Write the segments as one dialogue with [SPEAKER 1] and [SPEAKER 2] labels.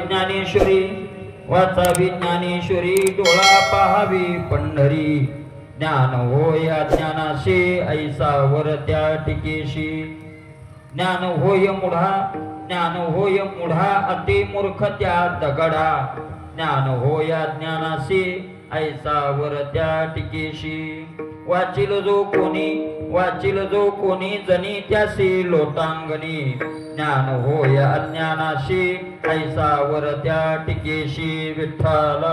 [SPEAKER 1] ज्ञानेश्वरी वाचावी ज्ञानेश्वरी डोळा पाहावी पंढरी ज्ञान होय अज्ञानाशी ऐसा वर त्या टिकेशी ज्ञान होय मुढा अति मूर्ख त्या दगडा ज्ञान होय अज्ञानाशी ऐसा वर त्या टिकेशी वाचिल जो कोणी जनी त्यासी लोटांगणी ज्ञान होय अज्ञानाशी ऐसा वर त्या टिकेशी विठ्ठल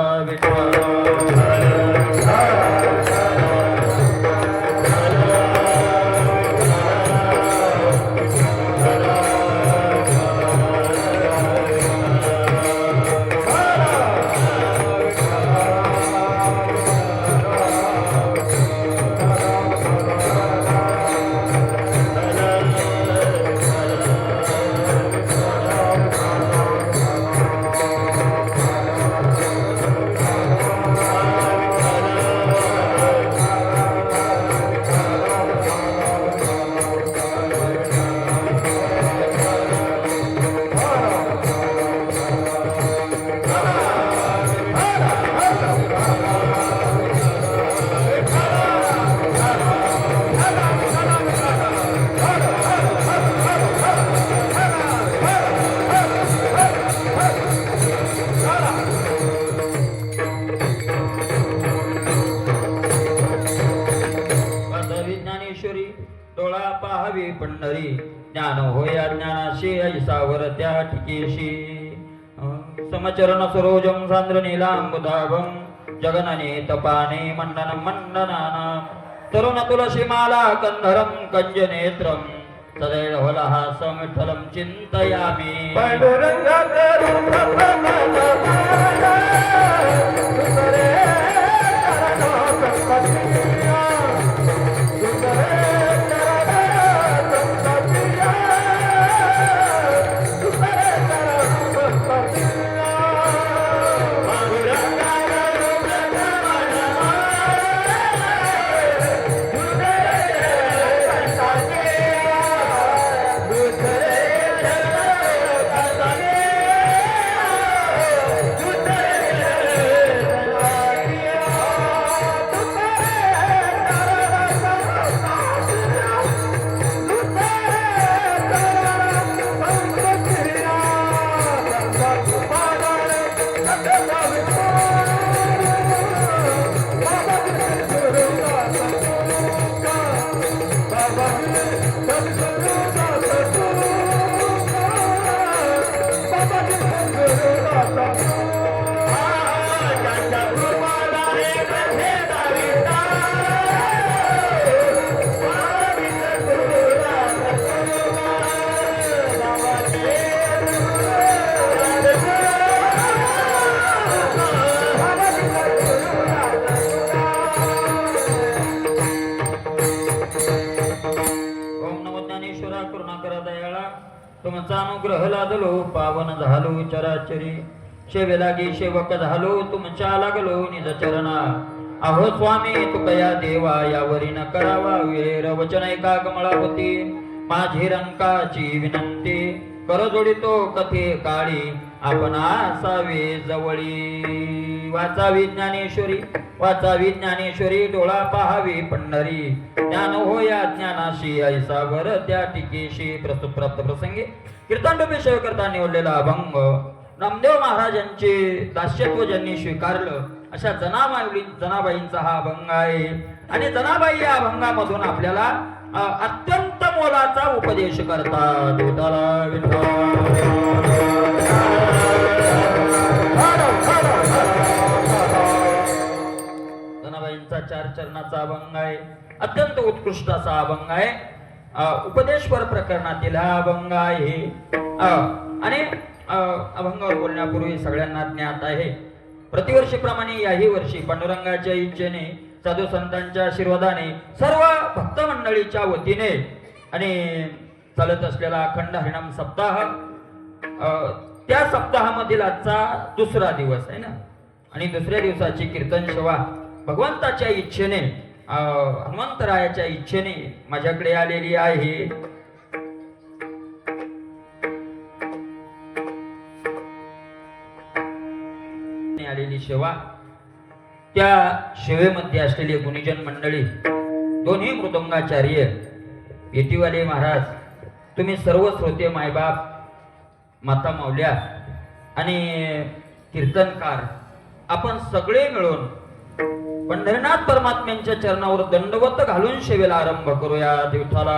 [SPEAKER 1] डोळा पाहावी पंढरी ज्ञान होय अज्ञानाशी ऐसावर त्या ठिकेशी समचरण सरोजम सांद्र नीलांबुधाभं जगनने तपाने मंडनाना तरुण तुलसी माला कंधरम कंजनेत्रम सदैव लहासं विठ्ठलं चिंतयामि तुमचा अनुग्रह लादलो पावन झालो चराचरी शेवे लागी सेवक झालो तुमच्या लागलो निज चरणा अहो स्वामी तुकया देवा यावरी न करावा वेर वचन ऐका कमळावती माझी रंकाची विनंती कर जोडितो कथे काळी आपण असावे जवळी वाचावी ज्ञानेश्वरी डोळा पाहावी पंढरी ज्ञान होय अज्ञानाशी ऐसा वर त्या टिकेशी प्रस्तुत प्राप्त प्रसंगी कीर्तनरूपी सेवा करता निवडलेला अभंग नामदेव महाराजांचे दास्यत्व ज्यांनी स्वीकारलं अशा जनाबाईंचा हा अभंग आहे आणि जनाबाई या अभंगामधून आपल्याला अत्यंत मोलाचा उपदेश करतात. जनाबाईंचा 4 चरणाचा अभंग आहे. अत्यंत उत्कृष्ट असा अभंग आहे. उपदेशपर प्रकरणातील हा अभंग आहे. आणि अभंगावर बोलण्यापूर्वी सगळ्यांना ज्ञात आहे प्रतिवर्षीप्रमाणे याही वर्षी पांडुरंगाच्या इच्छेने साधू संतांच्या आशीर्वादाने सर्व भक्त मंडळीच्या वतीने आणि चालत असलेला अखंड हरिनाम सप्ताह त्या सप्ताहामधील आजचा दुसरा दिवस आहे ना आणि दुसऱ्या दिवसाची कीर्तन सेवा भगवंताच्या इच्छेने हनुमंतरायाच्या इच्छेने माझ्याकडे आलेली आहे. वतीने आलेली सेवा, त्या सेवेमध्ये असलेली गुणीजन मंडळी, दोन्ही मृदंगाचार्य, पेटीवाले महाराज, तुम्ही सर्व श्रोते, मायबाप, माता माऊल्या आणि कीर्तनकार, आपण सगळे मिळून पंढरीनाथ परमात्म्यांच्या चरणावर दंडवत घालून सेवेला आरंभ करूया. विठ्ठला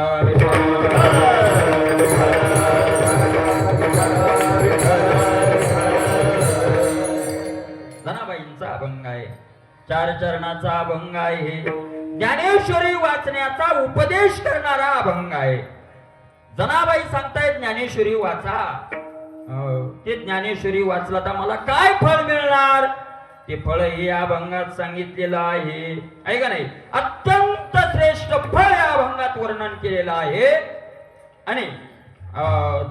[SPEAKER 1] जनाबाईंचा अभंग आहे, 4 चरणाचा अभंग आहे, ज्ञानेश्वरी वाचण्याचा उपदेश करणारा अभंग आहे. जनाबाई सांगतायत ज्ञानेश्वरी वाचा. ते ज्ञानेश्वरी वाचला तर मला काय फळ मिळणार? ते फळ हे या अभंगात सांगितलेलं आहे. का नाही? अत्यंत श्रेष्ठ फळ या अभंगात वर्णन केलेलं आहे. आणि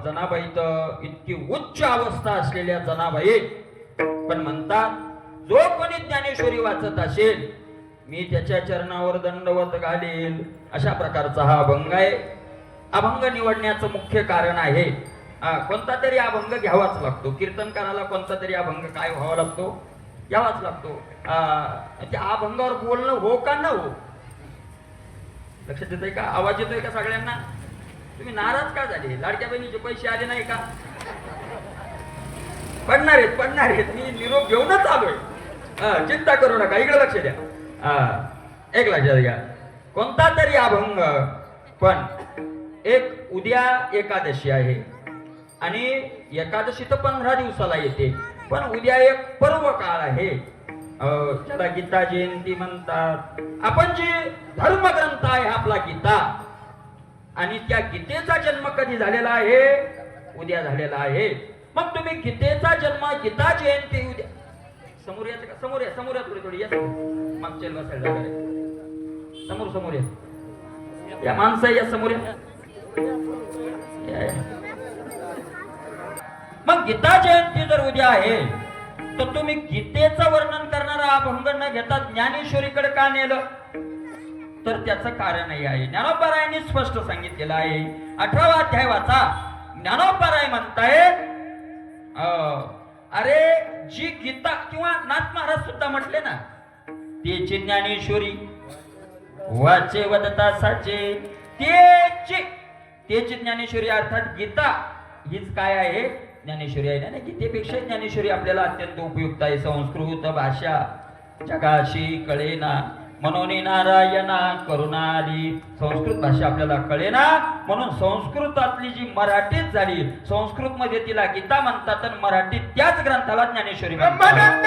[SPEAKER 1] जनाबाई तर इतकी उच्च अवस्था असलेल्या जनाबाई पण म्हणतात, जो कोणी ज्ञानेश्वरी वाचत असेल मी त्याच्या चरणावर दंडवत घालेल. अशा प्रकारचा हा अभंग आहे. अभंग निवडण्याचं मुख्य कारण आहे, कोणता तरी अभंग घ्यावाच लागतो. कीर्तनकाराला कोणता तरी अभंग काय व्हावा लागतो? घ्यावाच लागतो. त्या अभंगावर बोलणं हो का न हो? लक्षात येतंय का? आवाज येतोय का सगळ्यांना? तुम्ही नाराज का झाले? लाडक्या बहिणीचे पैसे आले नाही का? पडणार आहेत. मी निरोप घेऊनच आलोय. चिंता करू नका. इकडे लक्ष द्या. एक लक्षात घ्या, कोणता तरी अभंग, पण एक उद्या एकादशी आहे आणि एकादशी तर 15 दिवसाला येते, पण उद्या एक पर्व काळ आहे, त्याला गीता जयंती म्हणतात. आपण जे धर्मग्रंथ आहे आपला गीता, आणि त्या गीतेचा जन्म कधी झालेला आहे? उद्या झालेला आहे. मग तुम्ही गीतेचा जन्म, गीता जयंती उद्या, समोर यायचं का? समोर या थोडी या. मागच्या बसायला जागा आहे. समोर या माणसा, या समोर या. मग गीता जयंती जर उद्या आहे तर तुम्ही गीतेचं वर्णन करणारा अभंग न घेता ज्ञानेश्वरीकडे का नेलं? तर त्याचं कारणही आहे. ज्ञानोबारायांनी स्पष्ट सांगितलेलं आहे. 18वा अध्याय वाचा. ज्ञानोबाराय म्हणताय, अरे जी गीता, किंवा नाथ महाराज सुद्धा म्हटले ना, तेची ज्ञानेश्वरी वाचे वदता साचे, तेची ज्ञानेश्वरी अर्थात गीता हीच काय आहे? ज्ञानेश्वरी आहे ना. गीतेपेक्षा ज्ञानेश्वरी आपल्याला अत्यंत उपयुक्त आहे. संस्कृत भाषा जगाशी कळेना म्हणून नारायणा करुणाली. संस्कृत भाषा आपल्याला कळेना म्हणून संस्कृतातली जी मराठीत झाली, संस्कृत मध्ये तिला गीता म्हणतात आणि मराठीत त्याच ग्रंथाला ज्ञानेश्वरी म्हणतात.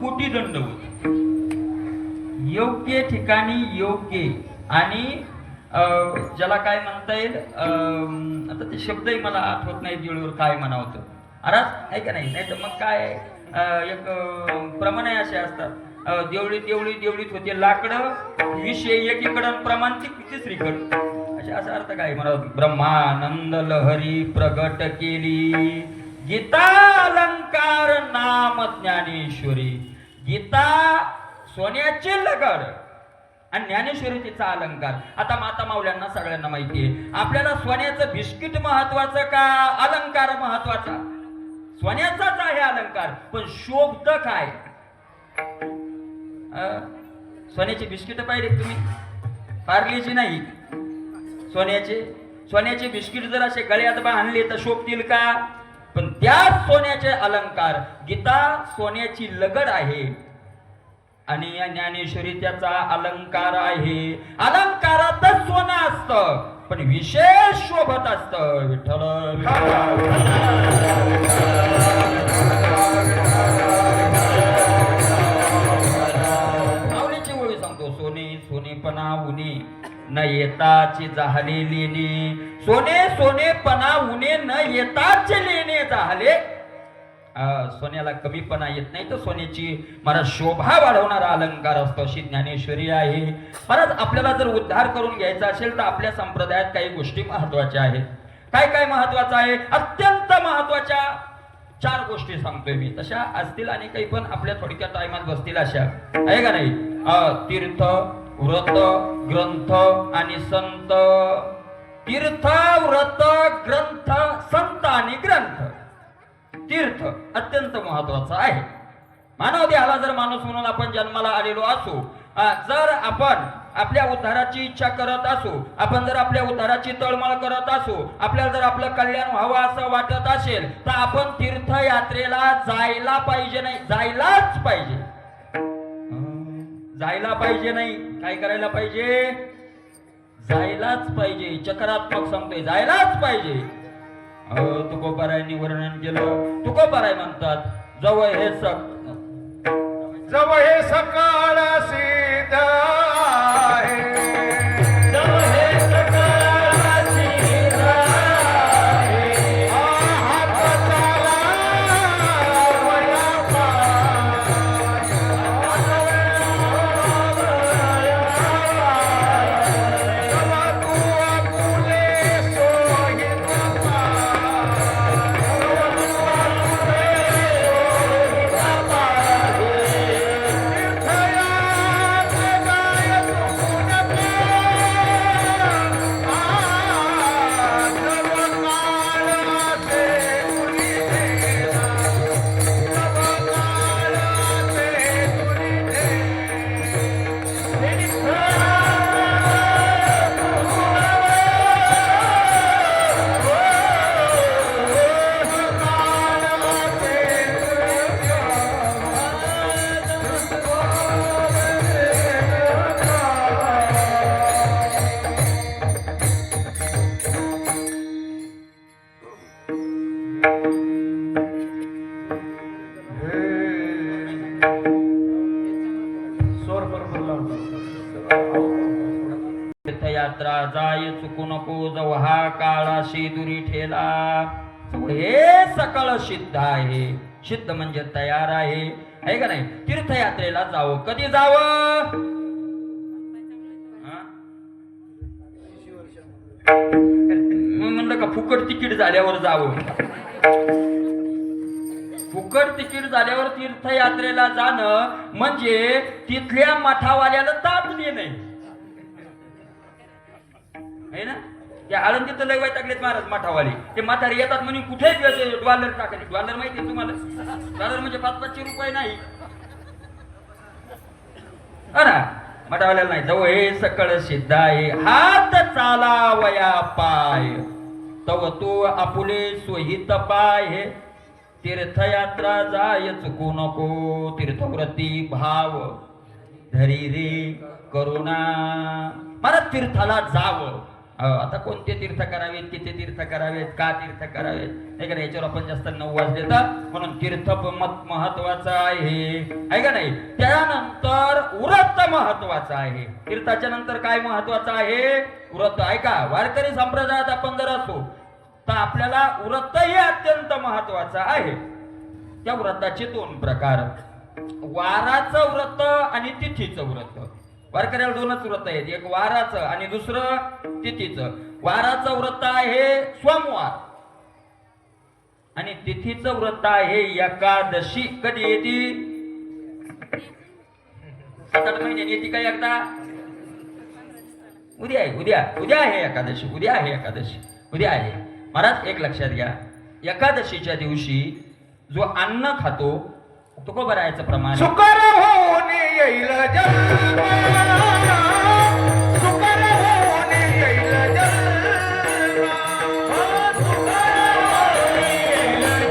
[SPEAKER 1] कोटी दंडवत, योग्य ठिकाणी योग्य, आणि ज्याला काय म्हणता येईल, आता ते शब्दही मला आठवत नाही वेळेवर काय म्हणावं. अराज आहे का नाही? तर मग काय एक प्रमाणे असे असतात, देवळीत होते लाकडं, विषय एकीकडं, प्रमाण तिसरीकडं, असा अर्थ काय म्हणावं. ब्रह्मानंद लहरी प्रगट केली, गीता अलंकार नाम ज्ञानेश्वरी. गीता सोन्याचे लगड आणि ज्ञानेश्वरी तिचा अलंकार. आता माता माऊल्यांना सगळ्यांना माहिती आहे, आपल्याला सोन्याचं बिस्किट महत्वाचं का अलंकार महत्वाचा? सोन्याचाच आहे अलंकार, पण शोभत काय? सोन्याचे बिस्किट पाहिले तुम्ही? पार्लेची नाही, सोन्याचे बिस्किट जर असे गळ्यात बांधले तर शोभतील का? पण त्या सोन्याचे अलंकार, गीता सोन्याची लगड आहे आणि या ज्ञानेश्वरी त्याचा अलंकार आहे. अलंकारातच सोनं असतं पण विशेष शोभत असतं. विठ्ठल माऊलीची ओळी सांगतो. सोने सोनेपणा उने न येताची झाले लेणे, सोने सोनेपणा उने न येताच लेणे झाले. सोन्याला कमीपणा येत नाही तर सोन्याची मला शोभा वाढवणारा अलंकार असतो अशी ज्ञानेश्वरी आहे. महाराज आपल्याला जर उद्धार करून घ्यायचा असेल तर आपल्या संप्रदायात काही गोष्टी महत्वाच्या आहेत. काय काय महत्वाचं आहे? अत्यंत महत्वाच्या 4 गोष्टी सांगतोय मी. तशा असतील आणि काही पण आपल्या थोडक्या टायमात बसतील अशा, आहे का नाही? तीर्थ, व्रत, ग्रंथ आणि संत. तीर्थ, व्रत, ग्रंथ, संत आणि ग्रंथ. तीर्थ अत्यंत महत्वाचं आहे. मानव देहाला जर माणूस म्हणून आपण जन्माला आलेलो असू, जर आपण आपल्या उद्धाराची इच्छा करत असू, आपण जर आपल्या उद्धाराची तळमळ करत असू, आपल्याला जर आपलं कल्याण व्हावं असं वाटत असेल तर आपण तीर्थयात्रेला जायला पाहिजे. नाही जायलाच पाहिजे. जायला पाहिजे नाही, काय करायला पाहिजे? जायलाच पाहिजे. चक्रात्मक सांगतोय, जायलाच पाहिजे. तुकोबारायांनी वर्णन केलं. तुकोबाराय म्हणतात, जवळ हे
[SPEAKER 2] सकाळ सिद्ध आहे, जवळ हे सकाळ सिद्ध आहे. हात चाला वया पाय, जवा तू आपुले सोहित
[SPEAKER 1] तीर्थयात्रा जाय चुकू नको, जव हा काळाशी दुरी ठेला. हे सकळ सिद्ध आहे. सिद्ध म्हणजे तयार आहे का नाही? तीर्थयात्रेला जावं. कधी जावं? म्हणलं का फुकट तिकीट झाल्यावर जावं? फुकट तिकीट झाल्यावर तीर्थयात्रेला जाणं म्हणजे तिथल्या मठावाल्याला ताप देणे आहे ना. त्या आळंदीत लय वैतागलेत महाराज मठावाले. ते म्हातारे येतात म्हणून कुठे डॉलर टाकले. डॉलर माहिती तुम्हाला? डॉलर म्हणजे 500 रुपये नाही ना. मठावाल्याला नाही. जवळ हे सकळ सिद्ध आहे. हात चालावया पाय, तव तू आपुले सोहित पाय. तीर्थयात्रा जाय चुकू नको, तीर्थव्रती भाव धरी रे करुणा. मला तीर्थाला जावं. आता कोणते तीर्थ करावेत, किती तीर्थ करावेत, का तीर्थ करावेत, नाही का? याच्यावर आपण जास्त नववाज देतात. म्हणून तीर्थ महत्वाचं आहे का नाही? त्यानंतर व्रत महत्वाचं आहे. तीर्थाच्या नंतर काय महत्वाचं आहे? व्रत. ऐका, वारकरी संप्रदायात आपण जर असो तर आपल्याला व्रत हे अत्यंत महत्वाचं आहे. त्या व्रताचे 2 प्रकार, वाराचं व्रत आणि तिथीचं व्रत. वारकऱ्याला 2च व्रत आहेत, एक वाराचं आणि दुसरं तिथीचं. वाराचं व्रत आहे सोमवार आणि तिथीचं व्रत आहे एकादशी. कधी येते? 7-8 महिन्यांनी येते काय एकदा? उद्या आहे. उद्या आहे एकादशी. उद्या आहे एकादशी. उद्या आहे. महाराज एक लक्षात घ्या, एकादशीच्या दिवशी जो अन्न खातो तुकोबारायाचं प्रमाण
[SPEAKER 2] सुकर होऊन येईल जन्म, सुकर होऊन येईल जन्म, सुकर होऊन येईल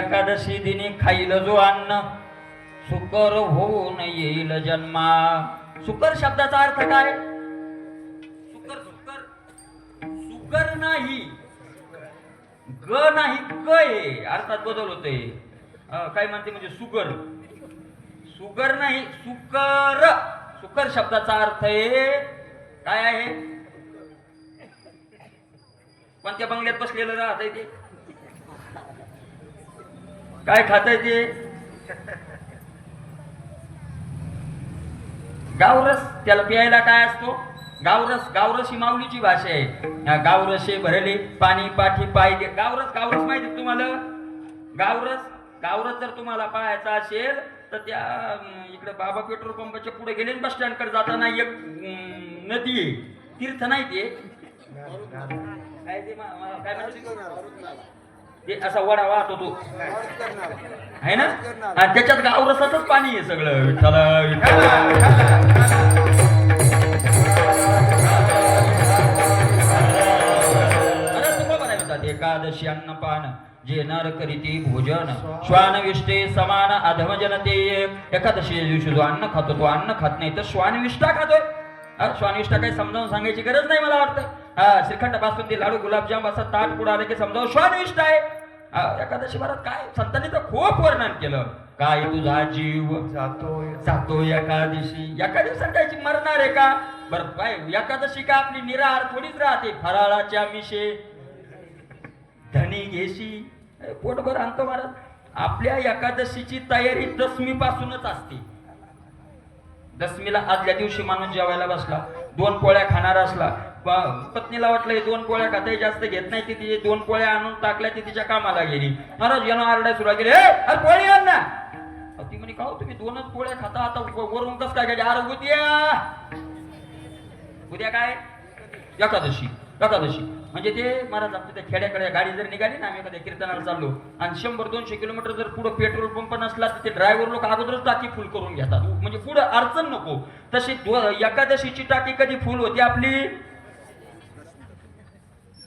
[SPEAKER 1] एकादशी दिनी खाईल जो अन्न सुकर होऊन येईल जन्मा. सुकर शब्दाचा अर्थ काय? सुकर सुकर सुकर नाही, ग नाही ग आहे, अर्थात बदल होते. काय म्हणते म्हणजे सुगर, सुगर नाही सुकर. सुकर शब्दाचा अर्थ आहे काय आहे? कोणत्या बंगल्यात बसलेलं राहत ते, काय खाताय ते? गावरस. त्याला प्यायला काय असतो? गावरस. गावरस ही माऊलीची भाषा आहे. गावरसे भरले पाणी पाठी पाय दे. गावरस. गावरस माहिती तुम्हाला? गावरस. गावरस जर तुम्हाला पाहायचा असेल तर त्या इकडे बाबा पेट्रोल पंपाच्या पुढे गेले, बस स्टँड कडे जाताना एक नदी आहे, तीर्थ नाही ते काय ते काय म्हणते ते, असा वडा वाहतो तो आहे ना, त्याच्यात गावरसाचंच पाणी आहे सगळं. विठ्ठला एकादशी अन्नपान जे नर करीती भोजन श्वानविष्टे समान अधम जनते. एकादशी दिवशी जो अन्न खातो तो अन्न खात नाही तर श्वानविष्टा खातोय. श्वानविष्टा काही समजावून सांगायची गरज नाही मला वाटतं. श्रीखंड बासुंदी लाडू गुलाबजाम असा ताट पुढे आले की समजावं श्वानविष्टा आहे. एकादशी भरात काय संतांनी तर खूप वर्णन केलं. काय तुझा जीव जातो एकादशी. एका दिवसात कायची मरणार आहे का? बरं काय एकादशी का आपली निराहार थोडीच राहते. फराळाच्या मिशे धनी घेशी पोटभर आणतो महाराज. आपल्या एकादशीची तयारी दशमी पासूनच असते. दशमीला आदल्या दिवशी माणूस जेवायला बसला, 2 पोळ्या खाणार असला, पत्नीला वाटलं हे 2 पोळ्या खाताही जास्त घेत नाही, ती तिचे 2 पोळ्या आणून टाकल्या, ती तिच्या कामाला गेली. महाराज यानं आरडाय सुरुवात केली, अरे पोळी आण ना. ती म्हणे का तुम्ही 2च पोळ्या खाता, आता वरून कस काय घ्यायचे? अरे उद्या काय एकादशी. एकादशी म्हणजे ते महाराज आपल्या त्या खेड्याकडे गाडी जर निघाली ना, आम्ही एखाद्या कीर्तनाला चाललो आणि 100-200 किलोमीटर जर पुढे पेट्रोल पंप नसला तर ते ड्रायव्हर लोक अगोदरच टाकी फुल करून घेतात, म्हणजे पुढे अडचण नको. तशी एकादशीची टाकी कधी फुल होती आपली?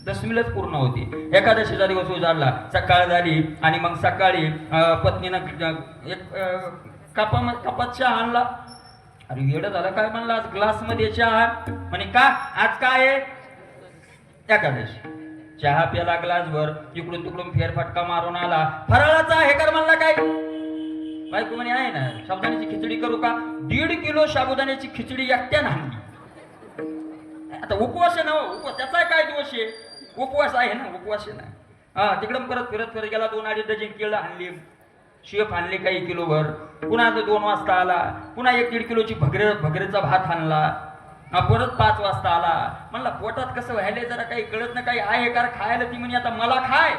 [SPEAKER 1] दशमीलाच पूर्ण होती. एकादशीचा दिवस उजाडला, सकाळ झाली आणि मग सकाळी पत्नीनं एक कपात चहा आणला. अरे येडं झालं काय म्हणलं, आज ग्लास मध्ये चहा म्हणे का? आज काय आहे? एकादशी. चहा प्याला ग्लासभर, इकडून तिकडून फेरफटका मारून आला. फराळाचा हे कर म्हणला काय? बायको म्हणे आहे ना, साबुदाण्याची खिचडी करू का? 1.5 किलो साबुदाण्याची खिचडी एकट्यानं आणली. आता उपवास आहे ना, उपवास त्याचा काय दोष आहे? उपवास आहे ना, उपवास आहे ना. तिकडं परत फिरत गेला, 2-2.5 डझन केळं आणली, शेफ आणले काही किलोभर. पुन्हा 2 वाजता आला, पुन्हा 1-1.5 किलोची भगरेचा भात आणला. परत 5 वाजता आला. म्हणला पोटात कसं व्हायला जरा काही कळत ना, काही आहे का खायला? ती म्हणे आता मला खाय.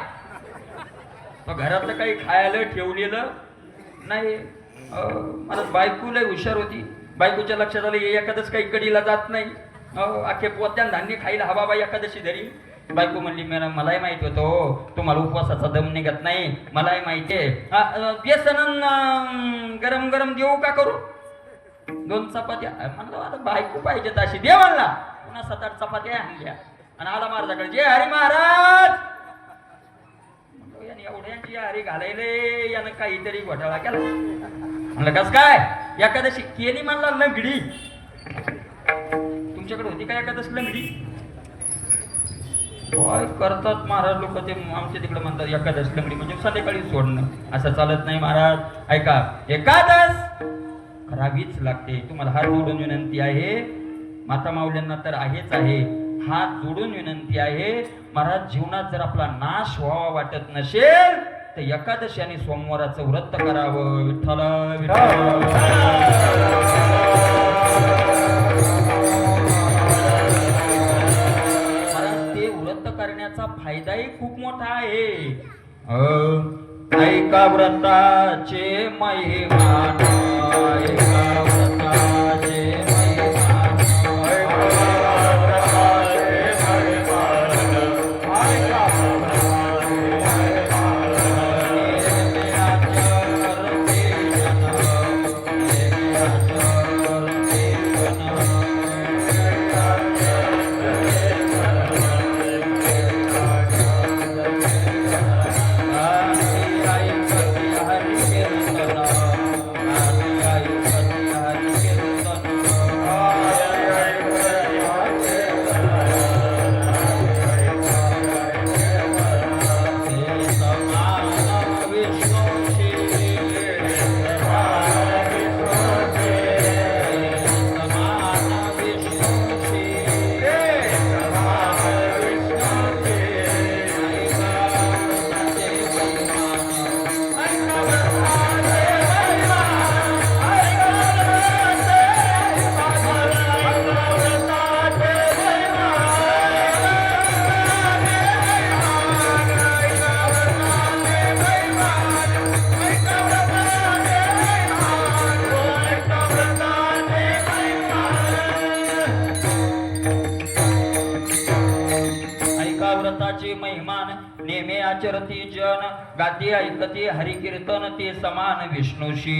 [SPEAKER 1] घरातलं काही खायला ठेवलेलं नाही. मला बायको लय हुशार होती. बायकोच्या लक्षात आलं एखादच काही कडीला जात नाही, अख्खे पोत्यान धान्य खायला हवा बाई एकादशी धरी. बायको म्हणली मलाही माहिती होतं हो, तुम्हाला उपवासाचा दम निघत नाही, मलाही माहिती आहे. बेसन गरम गरम देऊ का करू? 2 चपात्या. म्हणलं आता बायको पाहिजे तशी दे म्हणला. पुन्हा 7-8 चपात्या आणल्या आणि आला महाराजाकडे, जे हरी महाराज. एवढ्यांची हरी घालायले यानं काहीतरी घोटाळा केला. म्हणलं कस काय? एकादशी केली म्हणला लंगडी. तुमच्याकडे होती का एकादशी लंगडी? काय करतात महाराज लोक, ते आमच्या तिकडे म्हणतात एकादशी लंगडी म्हणजे संध्याकाळी सोडणं. असं चालत नाही महाराज. ऐका, एकादश करावीच लागते. तुम्हाला हात जोडून विनंती आहे, माता माऊल्यांना तर आहेच आहे, हात जोडून विनंती आहे. महाराज जीवनात जर आपला नाश व्हावा वाटत नसेल तर एकादशी आणि सोमवाराचं व्रत करावं. विठ्ठला महाराज ते व्रत करण्याचा फायदाही खूप मोठा आहे. ऐका व्रताचे महिमान, ऐका व्रताचे महिमान, ऐका व्रताचे महिमान नेमे आचरती जन गाती ऐकती हरिकीर्तन ते समान विष्णूशी.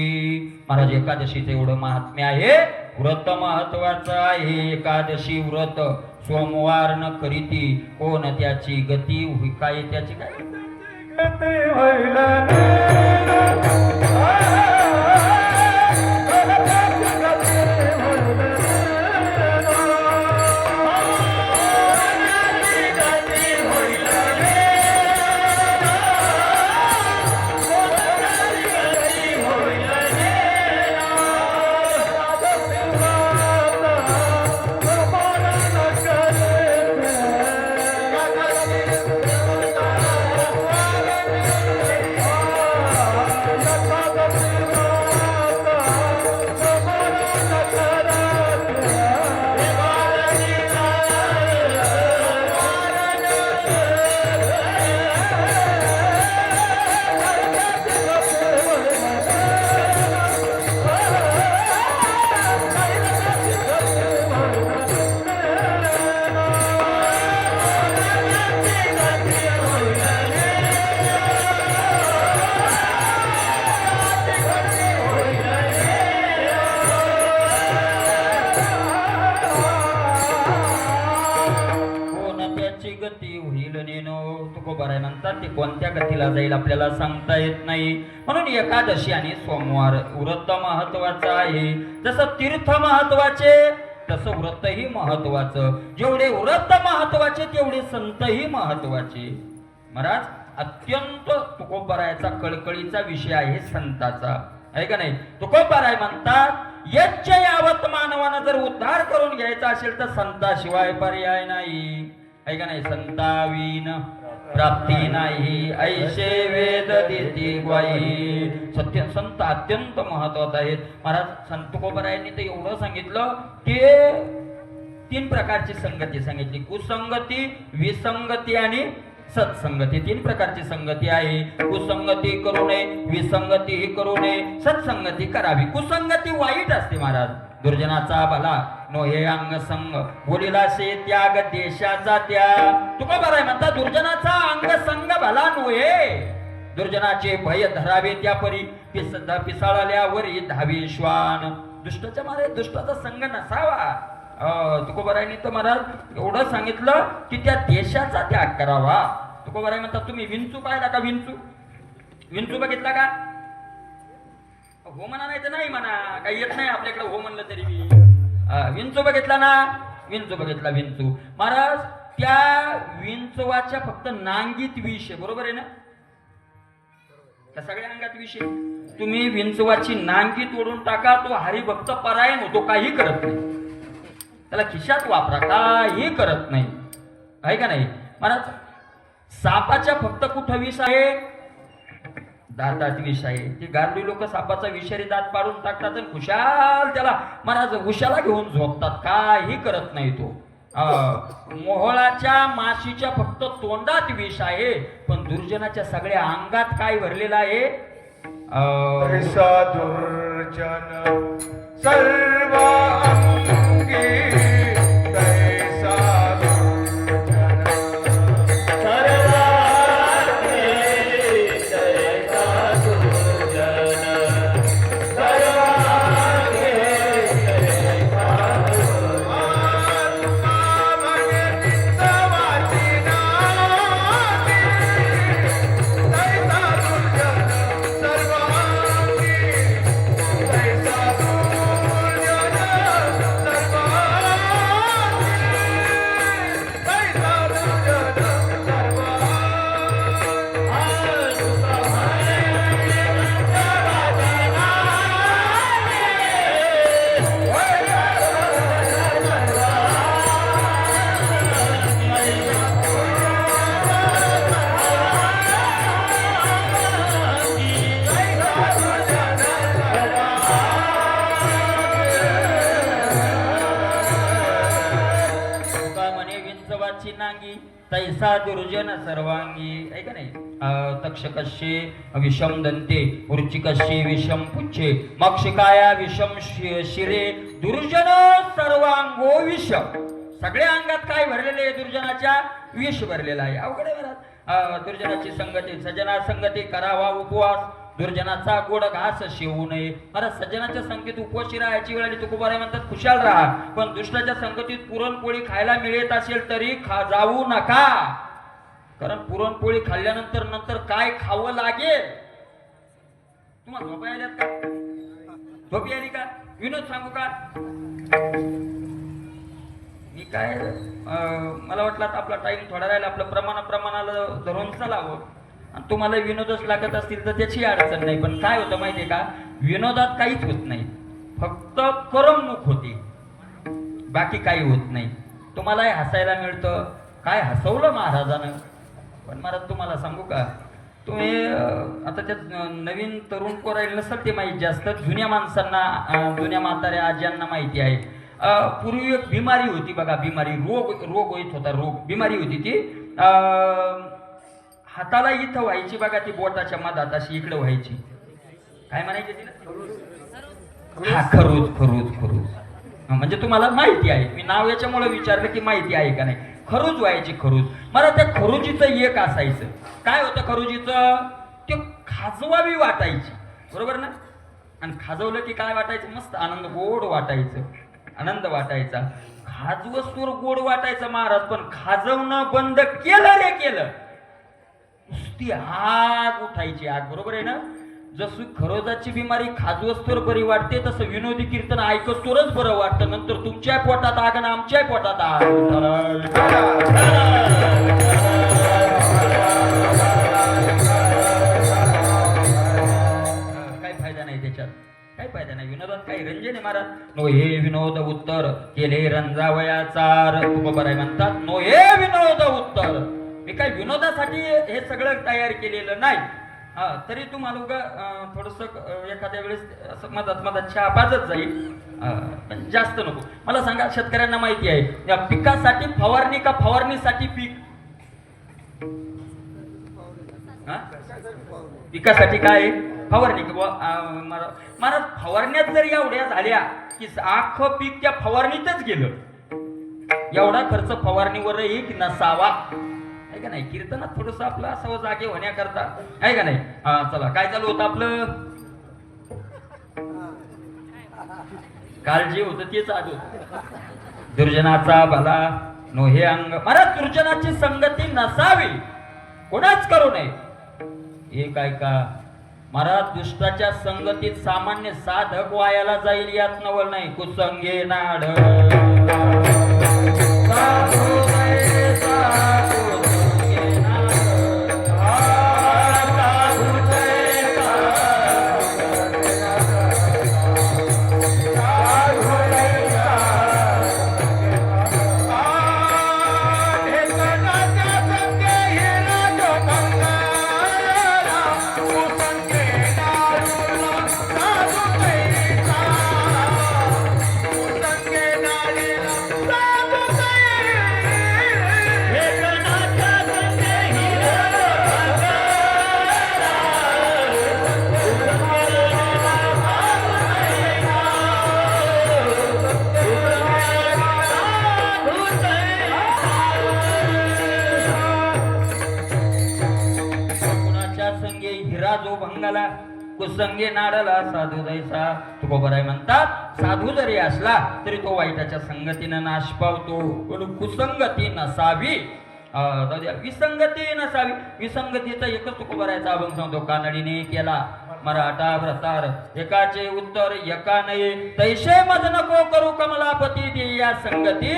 [SPEAKER 1] महाराज एकादशीचे एवढं महात्म्य आहे. व्रत महत्वाचं आहे. एकादशी व्रत सोमवार न करीती कोण त्याची गती काय त्याची काय
[SPEAKER 2] गती होईल
[SPEAKER 1] म्हणतात ते कोणत्या गतीला जाईल आपल्याला सांगता येत नाही. म्हणून एकादशी आणि सोमवार व्रत महत्वाचं आहे. जसं तीर्थ महत्वाचे तसं व्रतही महत्वाचं. जेवढे व्रत महत्वाचे तेवढे संतही महत्वाचे. महाराज अत्यंत तुकोबरायाचा कळकळीचा विषय आहे संताचा, आहे का नाही. तुकोबराय म्हणतात यच्च यावत मानवानं जर उद्धार करून घ्यायचा असेल तर संताशिवाय पर्याय नाही, आहे का नाही. संताविन प्राप्ती नाही ऐशे वेद देती ग्वाही. सत्य संत अत्यंत महत्वाचे आहेत. महाराज संत तुकोबरायांनी तर एवढं सांगितलं की 3 प्रकारची संगती सांगितली. कुसंगती, विसंगती आणि सत्संगती. 3 प्रकारची संगती आहे. कुसंगती करू नये, विसंगती ही करू नये, सत्संगती करावी. कुसंगती वाईट असते महाराज. दुर्जनाचा भला नोहे अंग संग बोलिला से त्याग देशाचा त्याग. तुकोबराय म्हणता दुर्जनाचा अंग संग भला नोहे. दुर्जनाचे भय धरावे त्या परी पिसाळल्यावर धावे श्वान. दुष्टाच्या मारे दुष्टाचा संग नसावा. तुकोबरायांनी तर महाराज एवढं सांगितलं की त्या देशाचा त्याग करावा. तुकोबराय म्हणतात तुम्ही विंचू पाहिला का. विंचू बघितला का. हो म्हणा नाही तर नाही म्हणा, काही येत नाही आपल्याकडे हो म्हणलं तरी विंचू बघितला ना. विंचू बघितला. विंचू महाराज त्या विंचवाच्या फक्त नांगीत विष आहे, बरोबर आहे ना. त्या सगळ्या अंगात विष आहे. तुम्ही विंचवाची नांगी तोडून टाका, तो हरिभक्त परायण होतो, काही करत नाही. त्याला खिशात वापरा, काही करत नाही, आहे का नाही. महाराज सापाच्या फक्त कुठं विष आहे. दातात विष आहे. ती गारडी लोक सापाचा विषारी दात पाडून टाकतात आणि खुशाल त्याला महाराज उशाला घेऊन झोपतात, काही करत नाही तो. मोहळाच्या माशीच्या फक्त तोंडात विष आहे, पण दुर्जनाच्या सगळ्या अंगात काय भरलेलं आहे.
[SPEAKER 2] दुर्जन सर्व अंगी
[SPEAKER 1] नांगी तैसा दुर्जन सर्वांगी, आहे का नाही. तक्षकस्य विषम दंते वृचिकस्य विषम पुच्छे मक्षिकाया विषम शिरे दुर्जन सर्वांगो विष. सगळ्या अंगात काय भरलेले आहे दुर्जनाच्या. विष भरलेला आहे. अवघड आहे महाराज. दुर्जनाची संगती, सज्जना संगती करावा उपवास, दुर्जनाचा गोड घास शिवू नये. महाराज सज्जनाच्या संगतीत उपवासी राहायची वेळ आली तुकोबाराय म्हणतात खुशाल राहा, पण दुष्टाच्या संगतीत पुरणपोळी खायला मिळत असेल तरी जाऊ नका. कारण पुरणपोळी खाल्ल्यानंतर नंतर काय खावं लागेल. तुम्हाला झोपा आल्यात का? झोपी आली का? विनोद सांगू का? मी काय मला वाटलं आता आपला टाइम थोडा राहिला, आपलं प्रमाणाला धरून चालावं. आणि तुम्हाला विनोदच लागत असतील तर त्याची अडचण नाही. पण काय होतं माहितीये का, विनोदात काहीच होत नाही, फक्त करमणूक होती, बाकी काही होत नाही. तुम्हालाही हसायला मिळतं. काय हसवलं महाराजानं. पण महाराज तुम्हाला सांगू का, तुम्ही आता त्यात नवीन तरुण पोरायला नसेल ते माहीत जास्त, जुन्या माणसांना, जुन्या म्हाताऱ्या आज्यांना माहिती आहे. पूर्वी एक बिमारी होती बघा, बिमारी, रोग होत होता, बिमारी होती ती. हाताला इथं व्हायची बघा, ती बोटाच्या मधात अशी इकडे व्हायची. काय म्हणायची तिला? हा, खरूज. म्हणजे तुम्हाला माहिती आहे, मी नाव याच्यामुळे विचारलं की माहिती आहे का नाही. खरूज व्हायची, खरूज. मला त्या खरुजीचं एक असायचं. काय होतं खरुजीचं? ते खाजवावी वाटायची, बरोबर ना. आणि खाजवलं की काय वाटायचं? मस्त आनंद, गोड वाटायचं, आनंद वाटायचा. खाजवस्तूर गोड वाटायचं महाराज, पण खाजवणं बंद केलं नुसती आग उठायची, आग, बरोबर आहे ना. जसं खरोजाची बिमारी खाजवस्तोर बरी वाटते, तसं विनोदी कीर्तन ऐकस्तोरच बरं वाटतं. नंतर तुमच्या पोटात आग आणि आमच्या पोटात आग. काही फायदा नाही त्याच्यात, काही फायदा नाही. विनोदात काही रंजन आहे महाराज. नो हे विनोद उत्तर केले रंजावयाचार. तुकोबाराय म्हणतात नो हे विनोद उत्तर. मी काही विनोदासाठी हे सगळं तयार केलेलं नाही. तरी तुम्हाला उगा थोडस एखाद्या वेळेस असं मधात चहा पाजत जाईल, पण जास्त नको. मला सांगा, शेतकऱ्यांना माहिती आहे या पिकासाठी फवारणी का फवारणीसाठी पीक? पिकासाठी काय? फवारणी. महाराज फवारण्यात जर एवढ्या झाल्या की अख्खं पीक त्या फवारणीतच गेलं. एवढा खर्च फवारणीवरही नसावा, आहे का नाही. कीर्तनात थोडस आपलं असावं जागे होण्याकरता, आहे का नाही. चला, काय चालू होतं आपलं? काळजी होतं ते चालू. दुर्जनाचा भला नो हे अंग. महाराज दुर्जनाची संगती नसावी, कोणाच करू नये. हे काय का महाराज, दुष्टाच्या संगतीत सामान्य साधक वायाला जाईल यात नवल नाही. कुसंगे नाड जो भंगाला कुसंगे नाडला साधू दैसा. तुकोबाराय म्हणतात साधू जरी असला तरी तो वाईटाच्या संगतीनं नाश पावतो. पण कुसंगती नसावी, विसंगती नसावी. विसंगतीचा एकच तुकोबारायचा अभंग सांगतो. कानडीने केला मराठा व्रतार, एकाचे उत्तर एका नये. तैसे मज नको करू कमलापती दे या संगती.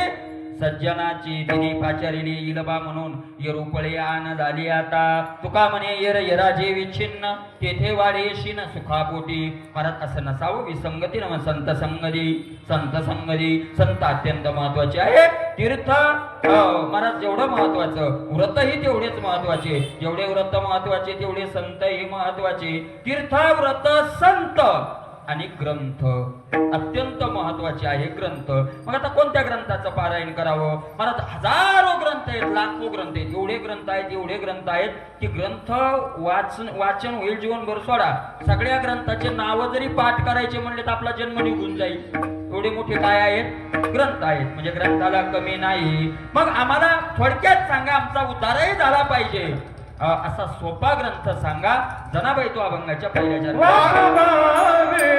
[SPEAKER 1] सज्जनाची दिनी पाचारिणी इलबा म्हणून येरुपळे आन झाली आता. तुका म्हणे येर येराजे विच्छिन्न, तेथे वाढेशीन सुखापोटी. महाराज असं नसावं. विसंगती नव संत संगती. संत संगती, संत अत्यंत महत्वाचे आहे. तीर्थ महाराज जेवढं महत्वाचं, व्रतही तेवढेच महत्वाचे. जेवढे व्रत महत्वाचे तेवढे संतही महत्वाचे. तीर्थ, व्रत, संत आणि ग्रंथ अत्यंत महत्वाचे आहे. ग्रंथ, मग आता कोणत्या ग्रंथाचं पारायण करावं? मला हजारो ग्रंथ आहेत, लाखो ग्रंथ आहेत. एवढे ग्रंथ आहेत की ग्रंथ वाचन होईल जीवनभर सोडा. सगळ्या ग्रंथाचे नाव जरी पाठ करायचे म्हणले तर आपला जन्म निघून जाईल. एवढे मोठे काय आहेत? ग्रंथ आहेत, म्हणजे ग्रंथाला कमी नाही. मग आम्हाला थोडक्यात सांगा, आमचा उद्धारही झाला पाहिजे असा सोपा ग्रंथ सांगा. जनाबाई तो अभंगाच्या पहिल्या चरणात.
[SPEAKER 2] वाहवावे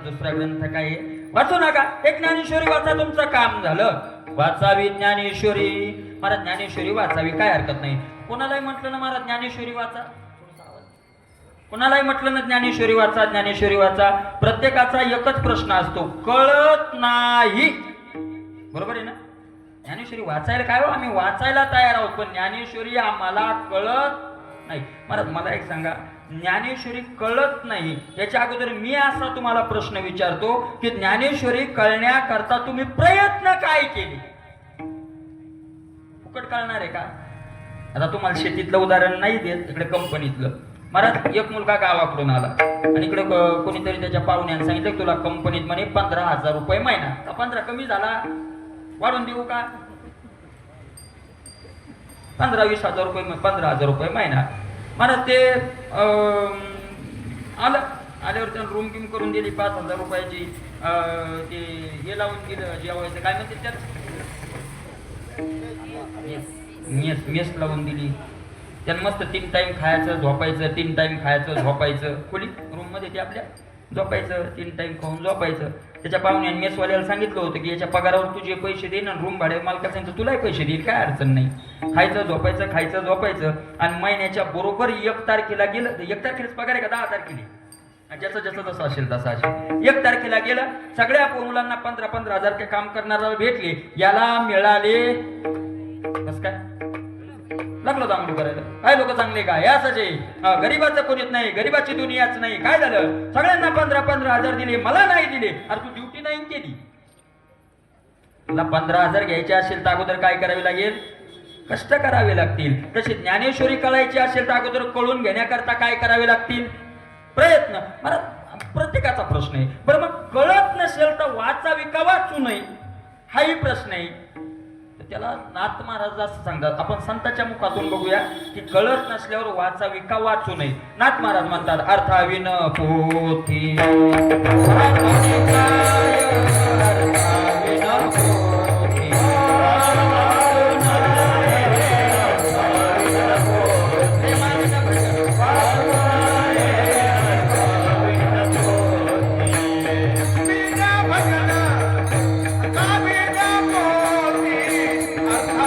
[SPEAKER 1] दुसरा ग्रंथ काय आहे? वाचू नका. एक ज्ञानेश्वरी वाचा, तुमचं काम झालं. वाचावी ज्ञानेश्वरी. महाराज ज्ञानेश्वरी वाचावी, काय हरकत नाही. कोणालाही म्हटलं ना महाराज ज्ञानेश्वरी वाचा, कोणालाही म्हटलं ना ज्ञानेश्वरी वाचा, ज्ञानेश्वरी वाचा, प्रत्येकाचा एकच प्रश्न असतो, कळत नाही. बरोबर आहे ना? ज्ञानेश्वरी वाचायला काय हो, आम्ही वाचायला तयार आहोत, पण ज्ञानेश्वरी आम्हाला कळत नाही. महाराज मला एक सांगा, ज्ञानेश्वरी कळत नाही याच्या अगोदर मी असा तुम्हाला प्रश्न विचारतो की ज्ञानेश्वरी कळण्याकरता तुम्ही प्रयत्न काय केले? फुकट कळणार आहे का? आता तुम्हाला शेतीतलं उदाहरण नाही देत, इकडे कंपनीतलं. महाराज एक मुलगा गावाकडून आला आणि इकडे कोणीतरी त्याच्या पाहुण्याने सांगितलं तुला कंपनीत म्हणे 15,000 रुपये महिना. का 15 कमी झाला? वाढून देऊ का? 15-20 हजार रुपये, 15,000 रुपये महिना. मला ते आल्यावर त्यानं रूम गिम करून दिली 5,000 रुपयाची. ते हे लावून दिलं जेवायचं, काय म्हणते त्यात, मेस लावून दिली. त्यानं मस्त 3 टाइम खायचं झोपायचं, 3 टाइम खायचं झोपायचं. खोली रूम मध्ये ते आपल्या झोपायचं, 3 टाइम खाऊन झोपायचं. त्याच्या पाहुण्याने मेसवाल्याला सांगितलं होतं की याच्या पगारावर तुझे पैसे देईन आणि रूम भाडे मालका सांगितलं तुलाही पैसे देईल, काय अडचण नाही. खायचं झोपायचं, खायचं झोपायचं. आणि महिन्याच्या बरोबर 1 तारखेला गेलं. 1 तारखेलाच पगार आहे का 10 तारखेला? ज्याचं जसं जसं असेल तसं असेल. 1 तारखेला गेलं, सगळ्या मुलांना 15-15 हजार के काम करणारा भेटले, याला मिळाले बस काय लागलो दांगडू करायला. काय लोक चांगले काय असंच आहे, गरीबाचं कोणीच नाही, गरीबाची दुनियाच नाही. काय झालं, सगळ्यांना 15-15 हजार दिले, मला नाही दिले. अरे तू ड्युटी नाही केली. तुला 15,000 घ्यायचे असेल तर अगोदर काय करावे लागेल? कष्ट करावे लागतील. तशी ज्ञानेश्वरी कळायची असेल तर अगोदर कळून घेण्याकरता काय करावे लागतील? प्रयत्न. मला प्रत्येकाचा प्रश्न आहे. बरं मग कळत नसेल तर वाचावी का वाचू नये हाही प्रश्न आहे. त्याला नाथ महाराज असं सांगतात, आपण संतांच्या मुखातून बघूया की कळत नसल्यावर वाचावी का वाचू नये. नाथ महाराज म्हणतात, अर्थाविन पोथी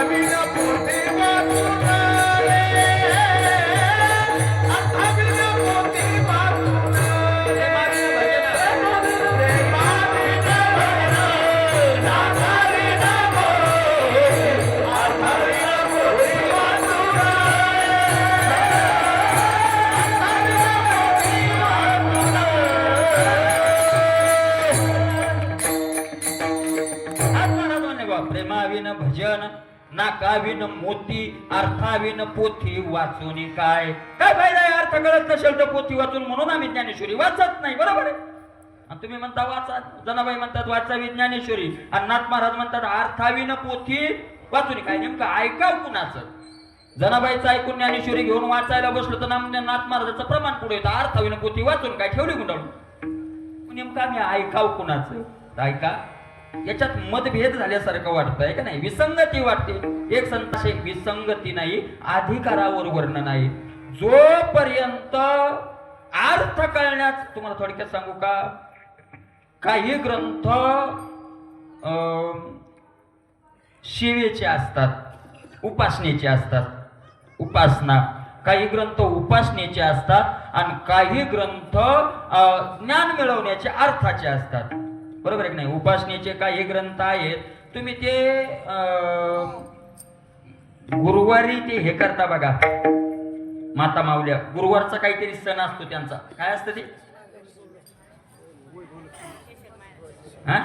[SPEAKER 2] अर्थाविन पोथी वाचून रे, अर्थाविन पोथी वाचून प्रेमाविन भजन नाथाविन मोही, अर्थाविन पोथी वाचून
[SPEAKER 1] प्रेमाविन भजन ना काविन मोती, अर्थाविन पोथी वाचून काय काय फायदा आहे? अर्थ कळत नसेल तर पोथी वाचून, म्हणून आम्ही ज्ञानेश्वरी वाचत नाही. बरोबर आहे. आणि तुम्ही म्हणता वाचा, जनाबाई म्हणतात वाचावी ज्ञानेश्वरी, आणि नाथ महाराज म्हणतात अर्थाविन पोथी वाचून काय. नेमकं ऐकाव कुणाचं? जनाबाईचं ऐकून ज्ञानेश्वरी घेऊन वाचायला बसलो तर नाथ महाराजाचं प्रमाण पुढे येतं. अर्थाविन पोथी वाचून काय ठेवली गुंडाळून. नेमकं आम्ही ऐकाव कुणाचं? ऐका, याच्यात मतभेद झाल्यासारखं वाटतंय का नाही? विसंगती वाटते. एक संतांशी विसंगती नाही, अधिकारावर वर्णन नाही. जोपर्यंत अर्थ कळण्यात, तुम्हाला थोडक्यात सांगू का, काही ग्रंथ सेवेचे असतात, उपासनेचे असतात, उपासना. काही ग्रंथ उपासनेचे असतात आणि काही ग्रंथ ज्ञान मिळवण्याचे, अर्थाचे असतात. बरोबर आहे की नाही? उपासनेचे काही ग्रंथ आहेत, तुम्ही ते गुरुवारी ते हे करता बघा, माता माऊल्या, गुरुवारचा काहीतरी सण असतो त्यांचा. काय असतं ते? हा,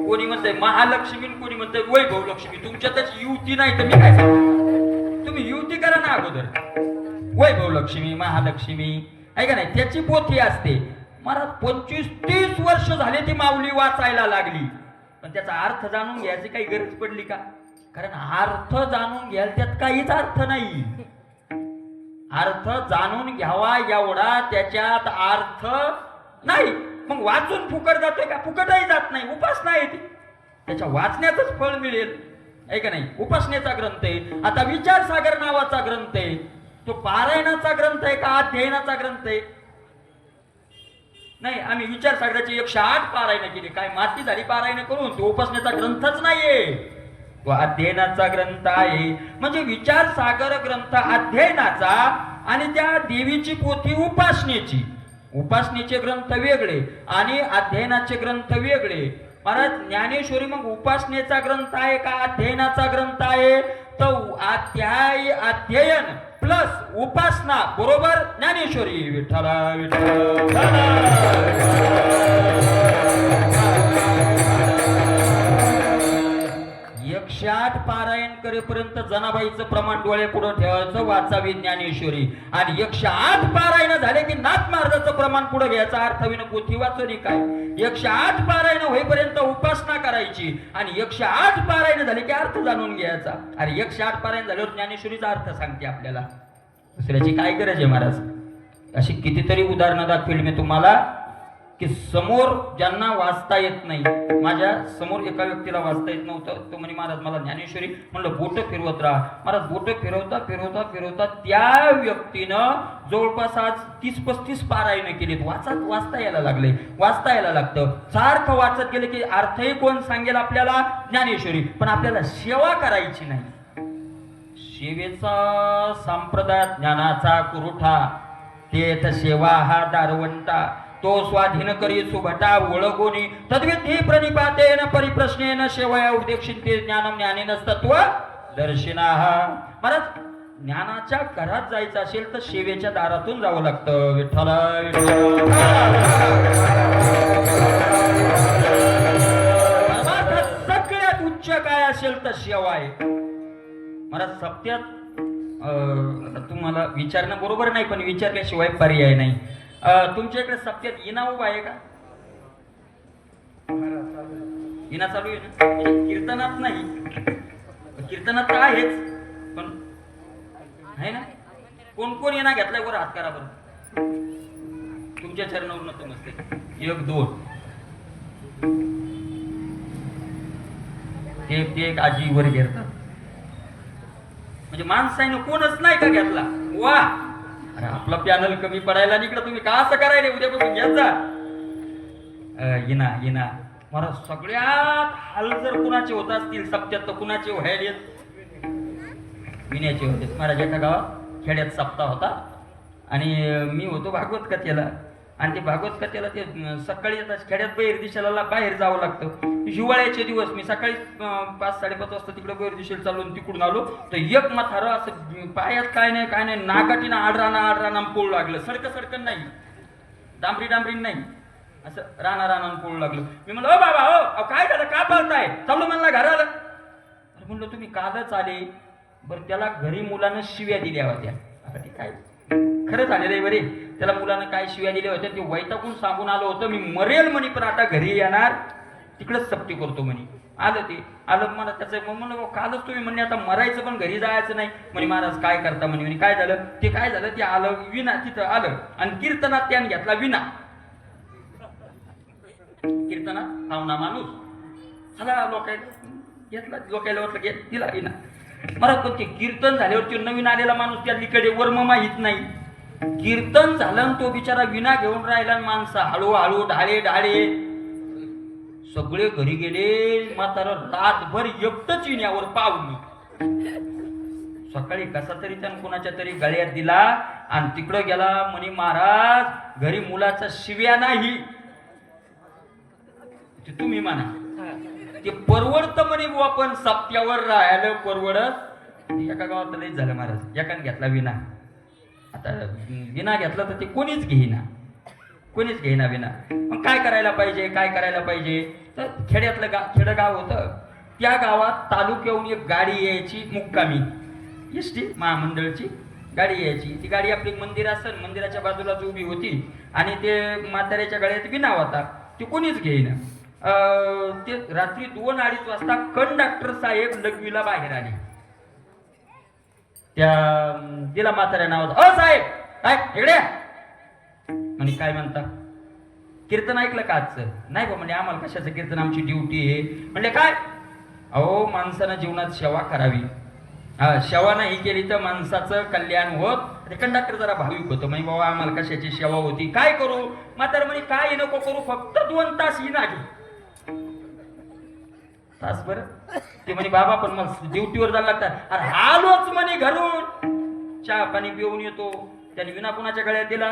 [SPEAKER 1] कोणी म्हणतंय महालक्ष्मी, कोणी म्हणतंय वैभव लक्ष्मी. तुमच्यातच युती नाही तर मी काय सांगू? तुम्ही युती करा ना अगोदर. वैभव लक्ष्मी, महालक्ष्मी आहे का नाही? त्याची पोथी असते. महाराज 25-30 वर्ष झाले ती माऊली वाचायला लागली, पण त्याचा अर्थ जाणून घ्यायची काही गरज पडली का? कारण अर्थ जाणून घ्यायला त्यात काहीच अर्थ नाही. अर्थ जाणून घ्यावा एवढा त्याच्यात अर्थ नाही. मग वाचून फुकट जातोय का? फुकटही जात नाही. उपासना आहे ती, त्याच्या वाचण्यातच फळ मिळेल आहे का नाही? उपासनेचा ग्रंथ आहे. आता विचारसागर नावाचा ग्रंथ आहे, तो पारायणाचा ग्रंथ आहे का अध्ययनाचा ग्रंथ आहे? नाही, आम्ही विचारसागराची 108 पारायण केली. काय माती झाली पारायण करून? तो उपासनेचा ग्रंथच नाहीये, तो अध्ययनाचा ग्रंथ आहे. म्हणजे विचारसागर ग्रंथ अध्ययनाचा आणि त्या देवीची पोथी उपासनेची. उपासनेचे ग्रंथ वेगळे आणि अध्ययनाचे ग्रंथ वेगळे. महाराज ज्ञानेश्वरी मग उपासनेचा ग्रंथ आहे का अध्ययनाचा ग्रंथ आहे? तर अध्ययन प्लस उपासना बरोबर ज्ञानेश्वरी. विठ्ठला विठ्ठल. 108 पारायण करेपर्यंत जनाबाईचं प्रमाण डोळे पुढे ठेवायचं, वाचावी ज्ञानेश्वरी. आणि 108 पारायण झाले की नाथ महाराजाचं प्रमाण पुढे घ्यायचं, अर्थाविन पोथी वाचून काय. 108 पारायण होईपर्यंत उपासना करायची आणि 108 पारायण झाले की अर्थ जाणून घ्यायचा. अरे 108 पारायण झाल्यावर ज्ञानेश्वरीचा अर्थ सांगते आपल्याला. दुसऱ्याची काय गरज आहे महाराज? अशी कितीतरी उदाहरणं दाखवेल मी तुम्हाला की समोर ज्यांना वाचता येत नाही. माझ्या समोर एका व्यक्तीला वाचता येत नव्हतं. तो म्हणे महाराज मला ज्ञानेश्वरी. म्हणलं बोट फिरवत राहा. महाराज बोट फिरवता फिरवता फिरवता त्या व्यक्तीनं जवळपास आज 30-35 पारायण केलीत. वाचता यायला लागले, वाचता यायला लागतं. सारखं वाचत गेले की अर्थही कोण सांगेल आपल्याला? ज्ञानेश्वरी. पण आपल्याला सेवा करायची नाही. सेवेचा संप्रदाय ज्ञानाचा कुरुठा, तेथ सेवा हा दारवंता. तो स्वाधीन करी सुभटा ओळखोनी तद्विधी प्रणिपातेन परिप्रश्नेन सेवया उपदेक्षिते ज्ञानम ज्ञानेन तत्व दर्शिनाः. महाराज ज्ञानाच्या घरात जायचं असेल तर सेवेच्या दारातून जावं लागतं. विठ्ठल सगळ्यात उच्च काय असेल तर सेवा आहे. महाराज सत्यात तुम्हाला विचारणं बरोबर नाही, पण विचारल्याशिवाय पर्याय नाही. तुमच्या इकडे सत्यात इना उभा आहे का? इना चालू आहे ना? कीर्तनात नाही, कीर्तनात तर आहेच, पण आहे ना? कोण कोण इना घेतलाय वर हात करा बरं. तुमच्या चरणावर नमस्ते. 1 2 ते एक आजी वर घेतात. म्हणजे माणसाने कोणच नाही का घेतला? वा, अरे आपला पॅनल कमी पडायला निकडं तुम्ही का असं करायला? उद्यापासून घ्यायचा. इना मला सगळ्यात हाल जर कुणाचे होत असतील सप्त्यात तर कुणाचे व्हायला विण्याचे होते. महाराज एका गावात खेड्यात सप्ताह होता आणि मी होतो भागवत कथेला आणि ते भागवत कथेला ते सकाळी आता खेड्यात बैर दिशेला बाहेर जावं लागतं. हिवाळ्याचे दिवस मी सकाळी 5-5:30 वाजता तिकडे बैर दिशेला चालून तिकडून आलो तर एक म्हातारं असं पायात काय नाही नागाटीनं आडराना पोळू लागलं. सडकं नाही, डांबरी नाही, असं राणा पोळू लागलं. मी म्हणलं ओ बाबा हो काय झालं, का पाळताय, चालू म्हणला घराला. म्हणलं तुम्ही कालच आले. बरं त्याला घरी मुलानं शिव्या दिल्या होत्या. आता ते काय खरं झालेलं आहे बरे, त्याला मुलानं काय शिव्या दिल्या होत्या ते वैतागून सांगून आलो होतं मी मरेल म्हणे पण आता घरी येणार तिकडेच सक्ती करतो म्हणे. आलं मला त्याचं म्हणलं कालच तुम्ही म्हणणे आता मरायचं पण घरी जायचं नाही म्हणे. महाराज काय करता म्हणे. काय झालं ते आलं विना तिथं आलं आणि कीर्तनात त्याने घेतला विना. कीर्तनात पाहुणा माणूस सगळा लोकायला वाटलं तिला विना. मला पण ते कीर्तन झाल्यावरती नवीन आलेला माणूस त्याकडे वर्म माहीत नाही. कीर्तन झालं तो बिचारा विना घेऊन राहिला. माणसं हळूहळू ढाळे सगळे घरी गेले. म्हातारा रातभर एकटंच विण्यावर पावलं. सकाळी कसा तरी त्यानं कोणाच्या तरी गळ्यात दिला आणि तिकडं गेला म्हणे महाराज घरी मुलाचा शिव्या नाही ते तुम्ही म्हणा ते परवडत म्हणे बुवा पण सप्त्यावर राहायला परवडत. एका गावात लईच झालं महाराज. एकाने घेतला विना. आता विना घेतला तर ते कोणीच घेईना विना. मग काय करायला पाहिजे तर खेडगाव होतं. त्या गावात तालुक्याहून एक गाडी यायची मुक्कामी. एसटी महामंडळची गाडी यायची. ती गाडी आपली मंदिराच्या बाजूलाच उभी होती आणि ते म्हाताऱ्याच्या गळ्यात विना होता. ते कोणीच घेईना. ते रात्री 2-2:30 वाजता कंडक्टर साहेब लघवीला बाहेर आले. तिला म्हाताऱ्या नावाचा साहेब काय इकडे म्हणे. काय म्हणता कीर्तन ऐकलं का आजचं. नाही बा म्हणे आम्हाला कशाचं कीर्तन आमची ड्युटी आहे. म्हणले काय अहो माणसानं जीवनात सेवा करावी. सेवा नाही केली तर माणसाचं कल्याण होत. ते कंडक्टर जरा भाविक होतं म्हणजे बाबा आम्हाला कशाची सेवा होती काय करू. म्हातारा म्हणे काय नको करू फक्त 2 तास ही नाही तास बरं. ते म्हणे बाबा पण मग ड्युटीवर जायला लागतात. अरे आलोच म्हणे घरून चहा पाणी पिऊन येतो. त्याने विना कुणाच्या गळ्यात दिला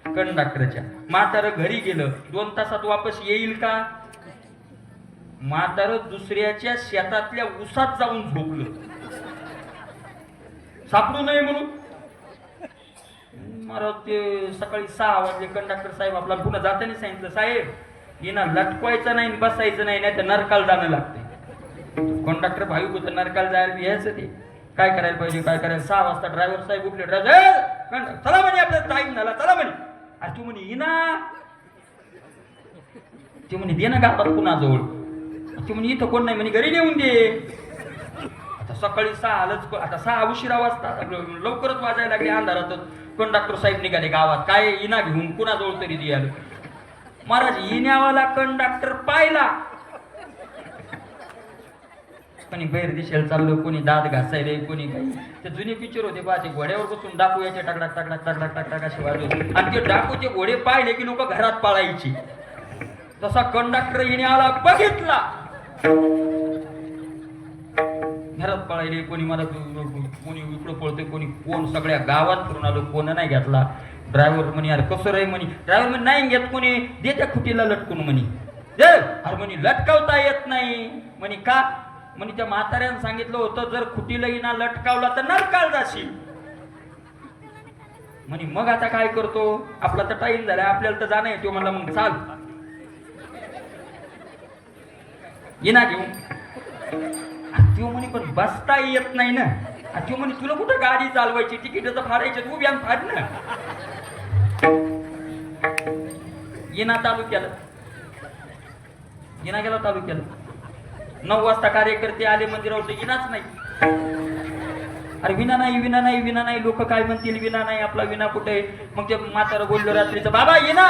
[SPEAKER 1] कंडक्टरच्या. म्हातारं घरी गेलं 2 तासात वापस येईल का. म्हातारं दुसऱ्याच्या शेतातल्या उसात जाऊन झोपलं सापडू नये म्हणून. मला ते सकाळी 6 वाजले. कंडक्टर साहेब आपला पुन्हा जाताना सांगितलं साहेब येणार लटकवायचं नाही बसायचं नाही नाही तर नरकाल जाणं लागते. कंडक्टर भाविक होतं नरकाल जायला यायचं ते काय करायला पाहिजे 6 वाजता ड्रायव्हर साहेब उठले. ड्रायव्हर चला म्हणे आपला टाइम झाला चला म्हणे. अरे तू म्हणे येना ते म्हणे दे ना गावात पुन्हा जवळ. ते म्हणे इथं कोण नाही म्हणे घरी नेऊन दे. आता सकाळी 6 आलंच. आता 6 उशिरा वाजता लवकरच वाजायला लागले. अंधारातच कंडक्टर साहेब निघाले गावात. काय इना घेऊन कुणाजवळ तरी द्यायला. महाराज इण्यावाला कंडक्टर पाहिला कोणी बैर दिशेला चाललं कोणी दात घासायले कोणी काही. ते जुने पिक्चर होते बा ते घोड्यावर बसून डाकू यायचे टाक असे वाजवत आणि ते डाकूचे घोडे पाहिले की लोक घरात पाळायची. तसा कंडक्टर इण्यावाला बघितला घरात पळायले. कोणी मला कोणी इकडं पळतोय कोण सगळ्या गावात फिरून आलो कोण नाही घेतला. ड्रायव्हर म्हणे यार कसं रे म्हणे. ड्रायव्हर म्हणे नाही घेत कोणी दे त्या खुटीला लटकून म्हणे. अरे म्हणे लटकावता येत नाही म्हणे का म्हणे त्या म्हाताऱ्यानं सांगितलं होतं जर खुटीला इना लटकावला तर नरकाल जाशील म्हणे. मग आता काय करतो आपला तर टाईम झाला आपल्याला तर जाणं आहे. तो म्हणला मग चाल इना घेऊन. तो म्हणे पण बसता येत नाही ना. तो म्हणे तुला कुठं गाडी चालवायची तिकीट तर फाडायचे तू बी फाड ना. येना तालुक्याला येना गेला तालुक्याला 9 वाजता कार्यकर्ते आले मंदिरावर येणाच नाही. अरे विना नाही लोक काय म्हणतील विना नाही आपला विना कुठे. मग ते म्हातारं बोललो रात्रीचं बाबा येना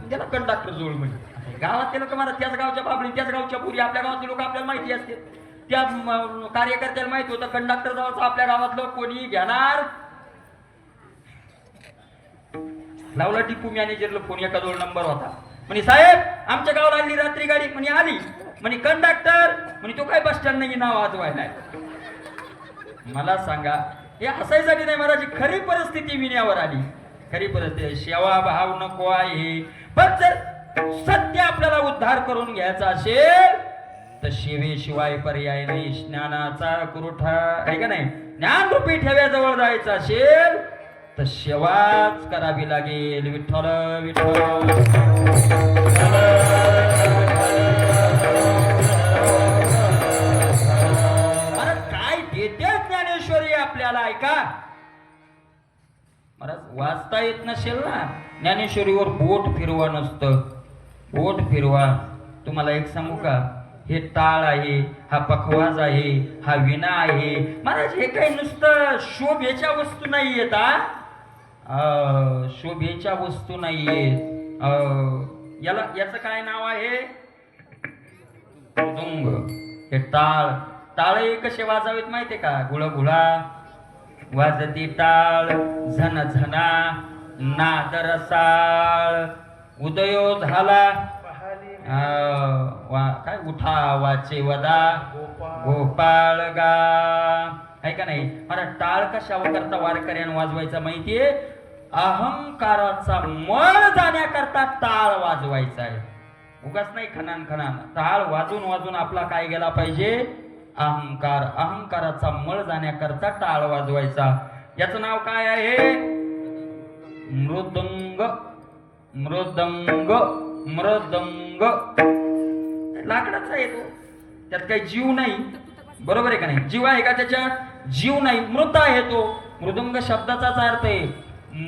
[SPEAKER 1] त्याला कंडक्टर जोड म्हणजे गावातले लोक मला त्याच गावच्या बाबळी त्याच गावच्या पुरी आपल्या गावातले लोक आपल्याला माहिती असते. त्या कार्यकर्त्याला माहिती होतं कंडक्टर जवळचा आपल्या गावातलं कोणी घेणार. लावला टिपू मॅनेजरला फोन एका जवळ नंबर होता. म्हणे साहेब आमच्या गावाला आली रात्री गाडी म्हणे आली म्हणे कंडक्टर म्हणे तो काय बस स्टँड नाही नाव वाजवायला मला सांगा हे हसायसाठी नाही महाराज खरी परिस्थिती विण्यावर आली खरी परिस्थिती सेवा भाव नको आहे पण जर सत्य आपल्याला उद्धार करून घ्यायचा असेल तर सेवेशिवाय पर्याय नाही ज्ञानाचा कुरुठा आहे का नाही ज्ञानरूपी ठेव्याजवळ जायचं असेल तर सेवाच करावी लागेल विठ्ठल विठ्ठल काय देते ज्ञानेश्वरी आपल्याला ऐका महाराज वाचता येत नसेल ना ज्ञानेश्वरीवर बोट फिरवा नसतं बोट फिरवा तुम्हाला एक सांगू का हे टाळ आहे हा पखवाज आहे हा विणा आहे महाराज हे काही नुसतं शोभेच्या वस्तू नाहीयेत शोभेच्या वस्तू नाहीयेत याला याचं काय नाव आहे मृदुंग हे टाळ टाळ कसे वाजावेत माहितीये का गुळगुळा वाजती टाळ झन झना नाद रसाळ उदयो झाला काय उठा वाचे वदा गोपाळ गा आहे का नाही मला टाळ कशावर करता वारकऱ्यानं वाजवायचा माहितीये अहंकाराचा मळ जाण्याकरता टाळ वाजवायचा आहे उगाच नाही खणान खणान टाळ वाजून वाजून आपला काय गेला पाहिजे अहंकार अहंकाराचा मळ जाण्याकरता टाळ वाजवायचा याचं नाव काय आहे मृदंग मृदंग मृदंग लाकडाचा आहे तो त्यात काही जीव नाही बरोबर आहे का नाही जीव आहे का त्याच्यात जीव नाही मृत आहे तो मृदंग शब्दाचाच अर्थ आहे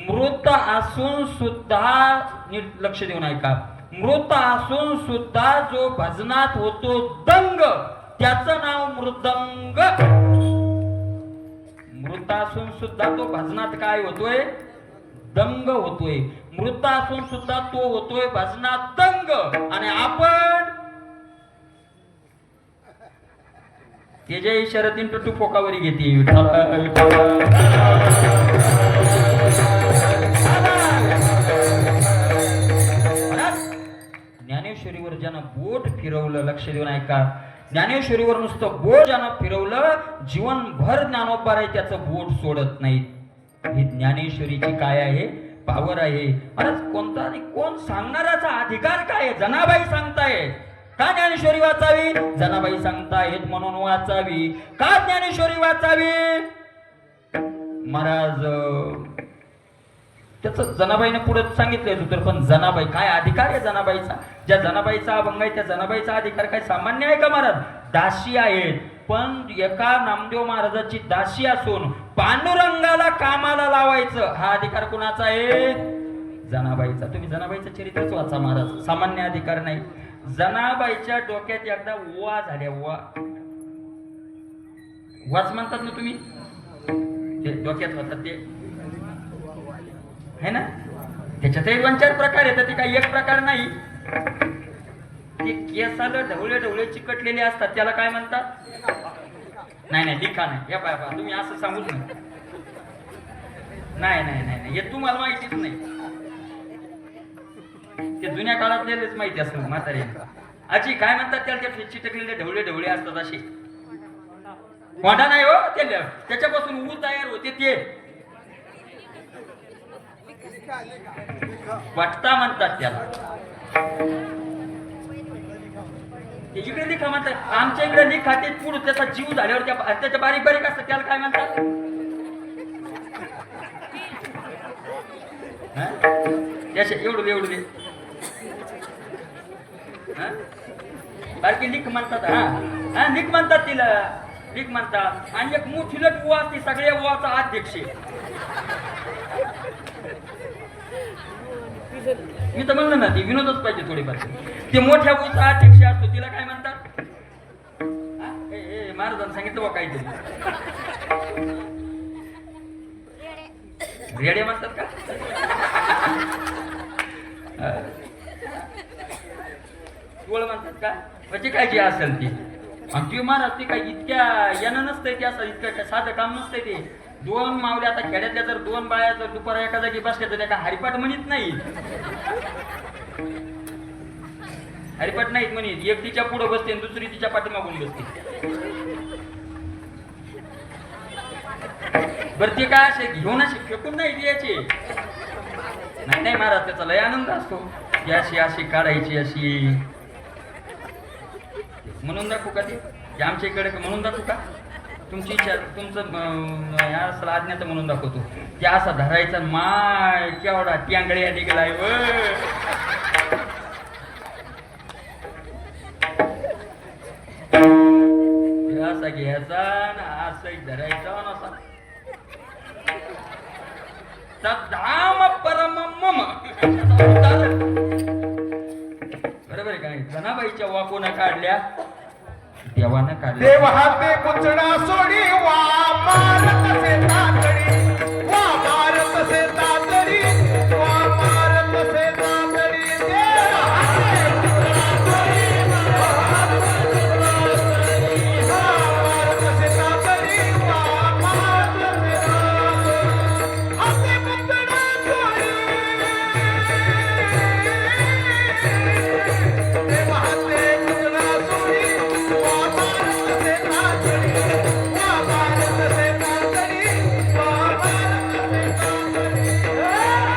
[SPEAKER 1] मृत असून सुद्धा नीट लक्ष देऊन ऐका मृत असून सुद्धा जो भजनात होतो दंग त्याचं नाव मृदंग मृत असून सुद्धा तो भजनात काय होतोय दंग होतोय मृत असून सुद्धा तो होतोय भजनात दंग आणि आपण त्याच्या इशारातीन टू पोकावरी घेते ज्ञानेश्वरीवर ज्यानं बोट फिरवलं लक्ष देऊन ऐका ज्ञानेश्वरीवर नुसतं बोट ज्यानं फिरवलं जीवनभर ज्ञानोबा आहे त्याचं बोट सोडत नाही ही ज्ञानेश्वरीची काय आहे पावर आहे महाराज कोणता आणि कोण सांगणाराचा अधिकार काय आहे जनाबाई सांगताय का ज्ञानेश्वरी वाचावी जनाबाई सांगतायत म्हणून वाचावी का ज्ञानेश्वरी वाचावी महाराज त्याच जनाबाईने पुढे सांगितलं होतं पण जनाबाई काय अधिकार आहे जनाबाईचा ज्या जनाबाईचा अभंग आहे त्या जनाबाईचा अधिकार काय सामान्य आहे का महाराज दासी आहेत पण एका नामदेव महाराजाची दासी असून पांडुरंगाला कामाला लावायचं हा अधिकार कुणाचा आहे जनाबाईचा तुम्ही जनाबाईचं चरित्रच वाचा महाराज सामान्य अधिकार नाही जनाबाईच्या डोक्यात एकदा वा झाल्या वाच म्हणतात ना तुम्ही ते डोक्यात होतात ते है ना त्याच्यातही 2-4 प्रकार येतात ते काही एक प्रकार नाही ते केसाला ढवळे ढवळे चिकटलेले असतात त्याला काय म्हणतात नाही नाही लिखा नाही या बाबा तुम्ही असं सांगूच नाही नाही नाही नाही हे तुम्हाला माहितीच नाही ते जुन्या काळातलेच माहिती असेल म्हातारे आजी काय म्हणतात त्याला ते चिटकलेले ढवळे ढवळे असतात असे कोंडा नाही हो त्याच्यापासून ऊस तयार होते ते पट्टा म्हणतात त्याला इकडे लिखा म्हणतात आमच्या इकडे लिखा ते पुढे त्याचा जीव झाल्यावर त्याच्या बारीक बारीक असतात त्याला काय म्हणतात एवढं एवढं दे बारकी लिख म्हणतात हा लिख म्हणतात तिला लिख म्हणतात आणि एक मोठी लट बुवा असते सगळ्या बुवाचा अध्यक्ष मी तर म्हणलं ना ती विनोदच पाहिजे थोडीफार ते मोठ्या बुवाचा अध्यक्ष असतो तिला काय म्हणतात महाराजांनी सांगितलं बा काहीतरी रेडे म्हणतात का टोळ म्हणतात का म्हणजे काय जे असेल ती आणि ती महाराज ती काय इतक्या यानं नसतंय ते असं इतकं साधं काम नसतंय ते 2 मावल्या आता खेड्यातल्या जर 2 बाया जर दुपारा एका जागी बसल्या तर एका हरिपाठ म्हणत नाही हरिपाठ नाहीत म्हणे, एक तिच्या पुढे बसते आणि दुसरी तिच्या पाठीमागून बसते. बरं ते काय असे घेऊन असे फेकून नाही द्यायचे. नाही नाही महाराज, त्याचा लय आनंद असतो. ती अशी अशी काढायची अशी. म्हणून दाखवू का ते आमच्या इकडे म्हणून दाखवू का? तुमची इच्छा, तुमचं ह्या असला आज्ञाचं म्हणून दाखवतो. ते असा धरायचा, माय केवढा ट्यांगड्या निघलाय व. असा घ्यायचा ना असं धरायचा ना असा. धाम परम मम. बरोबर आहे का नाही? जनाबाईच्या वाकोना काढल्या, देवानं काढल्या.
[SPEAKER 2] देव हाते कुचडा सोडी वा मारत से तातडी, वा मारत से तातडी, वा मारत से तातडी. देव हाते कुचडा सोडी वा मारत से तातडी, वा मारत से तातडी. हाते कुचडा सोडी, देव हाते कुचडा सोडी वा मारत से तातडी, वा मारत से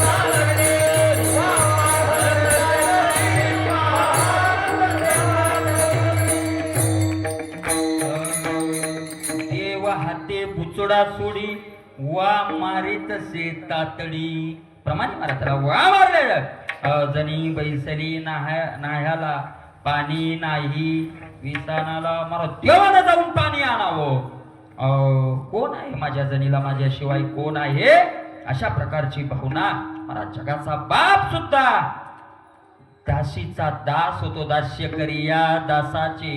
[SPEAKER 2] तातडी, वा मारत से तातडी.
[SPEAKER 1] देव हाते बुचडा सोडी वा मारित से तातडी. प्रमाणे मारा त्याला वा मारले. जणी बैसली नाह्याला पाणी नाही, विसानाला मारा देवाला जाऊन पाणी आणावं. कोण आहे माझ्या जणीला माझ्याशिवाय कोण आहे? अशा प्रकारची भावना. मला जगाचा बाप सुद्धा दासीचा दास होतो. दास्य करिया दासाचे,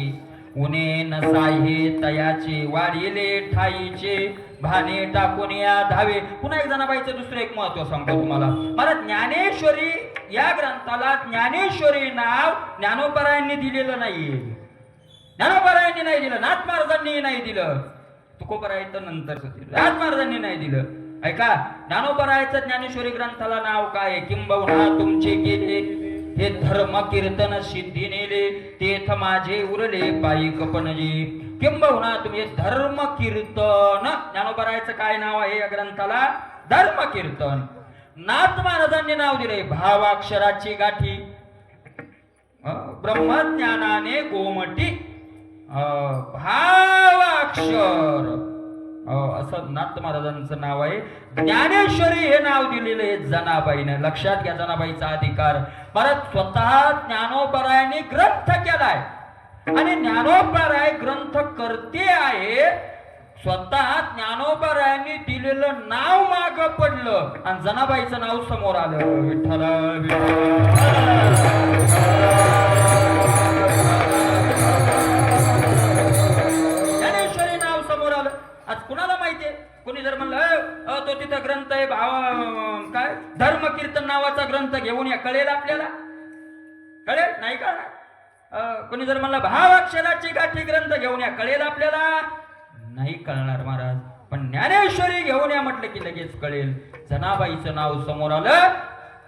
[SPEAKER 1] उने नसाहे तयाचे, वाढिले ठाईचे, भाने टाकून या धावे. पुन्हा एक जनाबाईचं दुसरं एक महत्व सांगतो तुम्हाला. मला ज्ञानेश्वरी या ग्रंथाला ज्ञानेश्वरी नाव ज्ञानोबरायांनी दिलेलं नाहीये. ज्ञानोबरायांनी नाही दिलं, नाथ महाराजांनी नाही दिलं, तुकोबरायचं नंतर नाथ महाराजांनी नाही दिलं. ऐका, ज्ञानोबरायचं ज्ञानेश्वरी ग्रंथाला नाव काय? किंबहुना तुमचे केले हे धर्म कीर्तन सिद्धी नेले, तेथ माझे उरले पायिक पणजे. किंबहुना तुम्ही धर्म कीर्तन, ज्ञानोबरायचं काय नाव आहे या ग्रंथाला? धर्म कीर्तन. नाथ महाराजांनी नाव दिले भावाक्षराची गाठी, ब्रह्मज्ञानाने गोमटी. भावाक्षर असं नाथ महाराजांचं नाव आहे. ज्ञानेश्वरी हे नाव दिलेलं आहे जनाबाईने. लक्षात घ्या जनाबाईचा अधिकार. परत स्वतः ज्ञानोबरायांनी ग्रंथ केलाय आणि ज्ञानोबराय ग्रंथ करते आहे. स्वतः ज्ञानोबरायांनी दिलेलं नाव माग पडलं आणि जनाबाईचं नाव समोर आलं. विठ्ठल ज्ञानेश्वरी नाव समोर आलं. आज कुणाला माहितीये? कोणी जर म्हणलं तो तिथं ग्रंथ आहे काय धर्म कीर्तन नावाचा ग्रंथ घेऊन या, कळेल आपल्याला? कळेल? नाही कळणार. कोणी जर म्हणलं भावाक्षराची गाठी ग्रंथ घेऊन या, कळेल आपल्याला? नाही कळणार महाराज. पण ज्ञानेश्वरी घेऊन या म्हटलं की लगेच कळेल. जनाबाईचं नाव समोर आलं.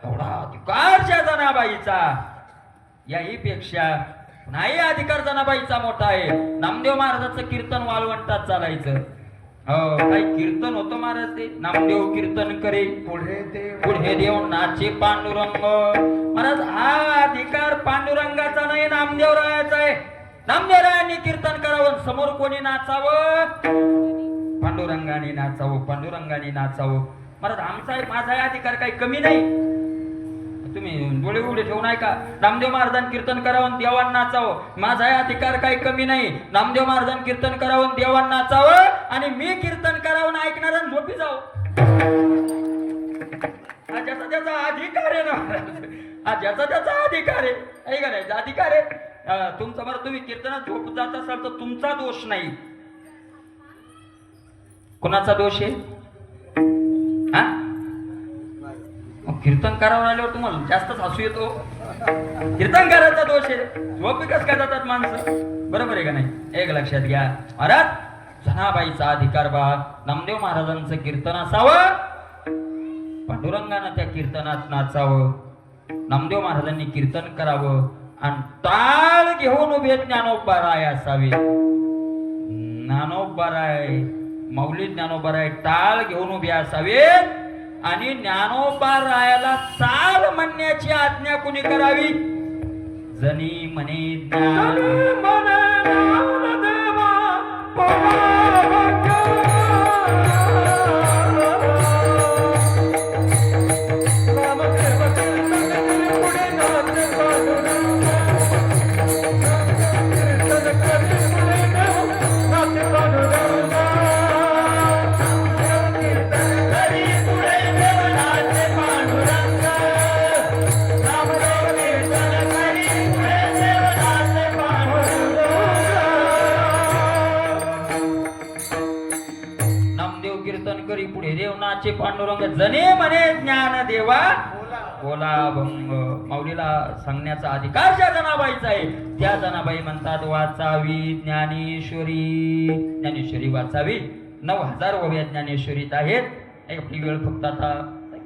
[SPEAKER 1] एवढा अधिकार ज्या जनाबाईचा, याही पेक्षा नाही अधिकार जनाबाईचा मोठा आहे. नामदेव महाराजाचं कीर्तन वाळवंटात चालायचं. काही कीर्तन होतं महाराज. ते नामदेव कीर्तन करे पुढे देव नाचे पांडुरंग. महाराज हा अधिकार पांडुरंगाचा नाही, नामदेव रायाचा आहे. नामदेव रायांनी कीर्तन करावं, समोर कोणी नाचावं? पांडुरंगाने नाचावं, पांडुरंगाने नाचावं. महाराज आमचा माझा अधिकार काही कमी नाही. तुम्ही डोळे उघडे ठेवून ऐका. नामदेव महाराजांनी कीर्तन करावं, देवांना नाचावं. माझा अधिकार काही कमी नाही. नामदेव महाराजांनी कीर्तन करावं, देवांना नाचावं आणि मी कीर्तन करावं, ऐकणार झोपी जावं. हा ज्याचा त्याचा अधिकार आहे ना. हा ज्याचा त्याचा अधिकार आहे. ऐका नाही अधिकार आहे तुमचा. बरं तुम्ही कीर्तनात झोप जात असाल तर तुमचा दोष नाही. कोणाचा दोष आहे? हा कीर्तन करावं आल्यावर तुम्हाला जास्तच हसू येतो. कीर्तन करायचा दोष आहे. झोप विकास काय जातात माणसं. बरोबर आहे का नाही? एक लक्षात घ्या महाराज. जनाबाईचा अधिकार बा. नामदेव महाराजांचं कीर्तन असावं, पांडुरंगानं त्या कीर्तनात नाचावं, नामदेव महाराजांनी कीर्तन करावं आणि टाळ घेऊन उभे ज्ञानोबाराय असावे. ज्ञानोबाराय माऊली ज्ञानोबाराय टाळ घेऊन उभे असावेत आणि ज्ञानोबारायाला चाल म्हणण्याची आज्ञा कुणी करावी? जनी म्हणे पुढे देवनाचे पांडुरंग जने म्हणे ज्ञान देवा बोला भंग. माऊलीला सांगण्याचा अधिकार ज्या जनाबाईचा आहे त्या जनाबाई म्हणतात वाचावी ज्ञानेश्वरी. ज्ञानेश्वरी वाचावी. 9000 ओव्या ज्ञानेश्वरीत आहेत. आपली वेळ फक्त आता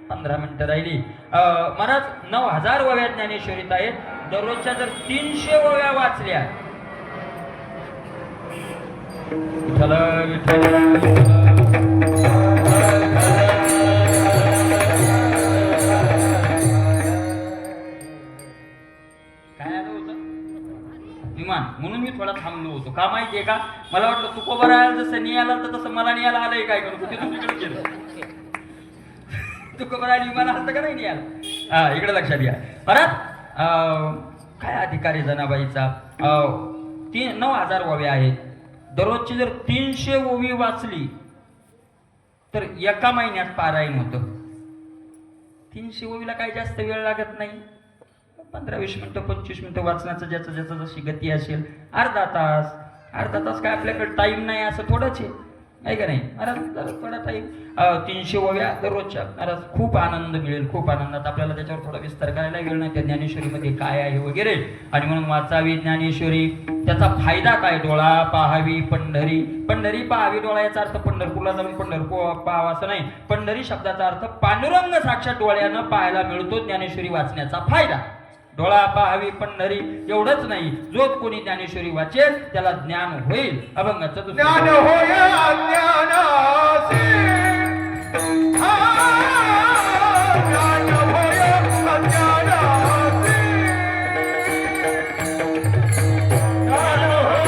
[SPEAKER 1] 15 मिनिटं राहिली. महाराज 9000 ओव्या ज्ञानेश्वरीत आहेत. दररोजच्या जर 300 ओव्या वाचल्या विठ्ठल विठ्ठल विमान म्हणून मी थोडा थांबलो होतो. का माहितीये का? मला वाटलं तुकोबा आला जसं नियाला तर तसं मला नियाला आलंय काय करू ते दुसरीकडे गेलं. तुकोबा आली विमान आलं का नाही नियाला? हा इकडे लक्षात घ्या. परत काय अधिकार आहे जनाबाईचा? 9000 ओव्या आहेत. दररोजची जर 300 ओवी वाचली तर एका महिन्यात पारायण होतं. 300 ओवीला काही जास्त वेळ लागत नाही. 15-20 मिनिटं 25 मिनिटं वाचण्याचं ज्याचं ज्याचं जशी गती असेल. अर्धा तास काय आपल्याकडे टाइम नाही असं थोडंच आहे का नाही? महाराज थोडा टाइम 300 ओव्या दररोजच्या. महाराज खूप आनंद मिळेल. खूप आनंदात आपल्याला त्याच्यावर थोडा विस्तार करायला वेळ नाही. त्या ज्ञानेश्वरीमध्ये काय आहे वगैरे. आणि म्हणून वाचावी ज्ञानेश्वरी. त्याचा फायदा काय? डोळा पाहावी पंढरी. पंढरी पाहावी. डोळा याचा अर्थ पंढरपूरला जाऊन पंढरपूर पाहावा असं नाही. पंढरी शब्दाचा अर्थ पांडुरंग साक्षात डोळ्यानं पाहायला मिळतो. ज्ञानेश्वरी वाचण्याचा फायदा. डोळा पाहावी पंढरी. एवढंच नाही, जो कोणी ज्ञानेश्वरी वाचेल त्याला ज्ञान होईल. अभंगाचं
[SPEAKER 2] ज्ञान होय ज्ञानासी. ज्ञान होय अज्ञानासी. ज्ञान होय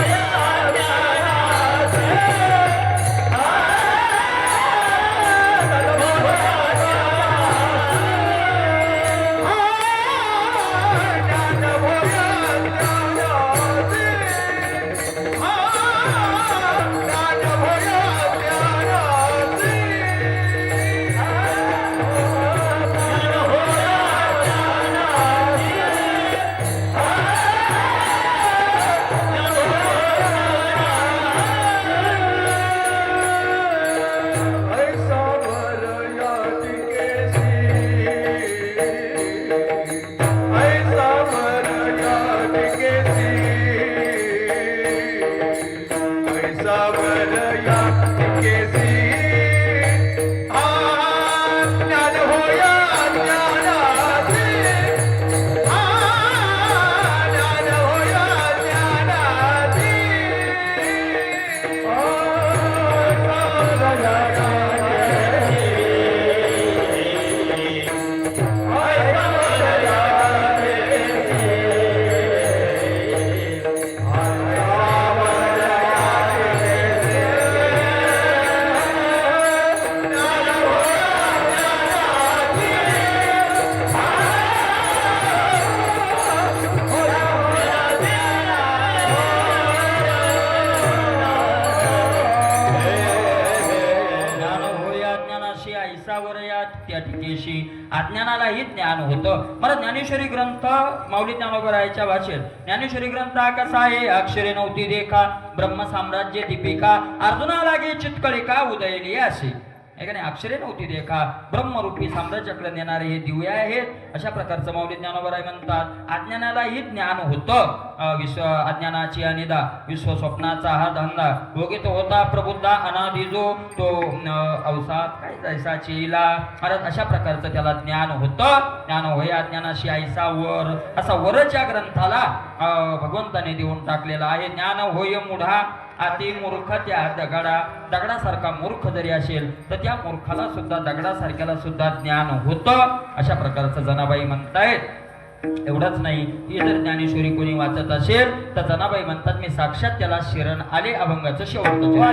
[SPEAKER 1] अज्ञानालाही ज्ञान होतं. मला ज्ञानेश्वरी ग्रंथ माऊली ज्ञानोबरायाच्या भाषेत ज्ञानेश्वरी ग्रंथ हा कसा आहे? अक्षरे नव्हती देखा ब्रह्म साम्राज्य दीपिका अर्जुना लागे चितकळिका उदयली असे. आहे का नाही, अक्षरे नव्हती रेखा, ब्रह्मरूपी साम्राज्याकडे नेणारे हे दिवे आहेत. अशा प्रकारचं माऊली ज्ञानोबराय म्हणतात. अज्ञानालाही ज्ञान होतं, विश्व अज्ञानाची अनिदा, विश्व स्वप्नाचा हा धंदा, योगी तो होता प्रबुद्धा अनादि जो तो अवसाद काय जैसा चेला. महाराज अशा प्रकारचं त्याला ज्ञान होतं. ज्ञान होय अज्ञानाशी ऐसा वर, असा वरच्या ग्रंथाला भगवंताने देऊन टाकलेला आहे. ज्ञान होय मुढा अति मूर्ख त्या दगडासारखा मूर्ख जरी असेल तर त्या मूर्खाला सुद्धा दगडासारख्याला सुद्धा ज्ञान होतं. अशा प्रकारचं जनाबाई म्हणतायत. एवढंच नाही, ही जर ज्ञानेश्वरी कोणी वाचत असेल तर जनाबाई म्हणतात मी साक्षात त्याला शरण आले. अभंगाचं शेवटचं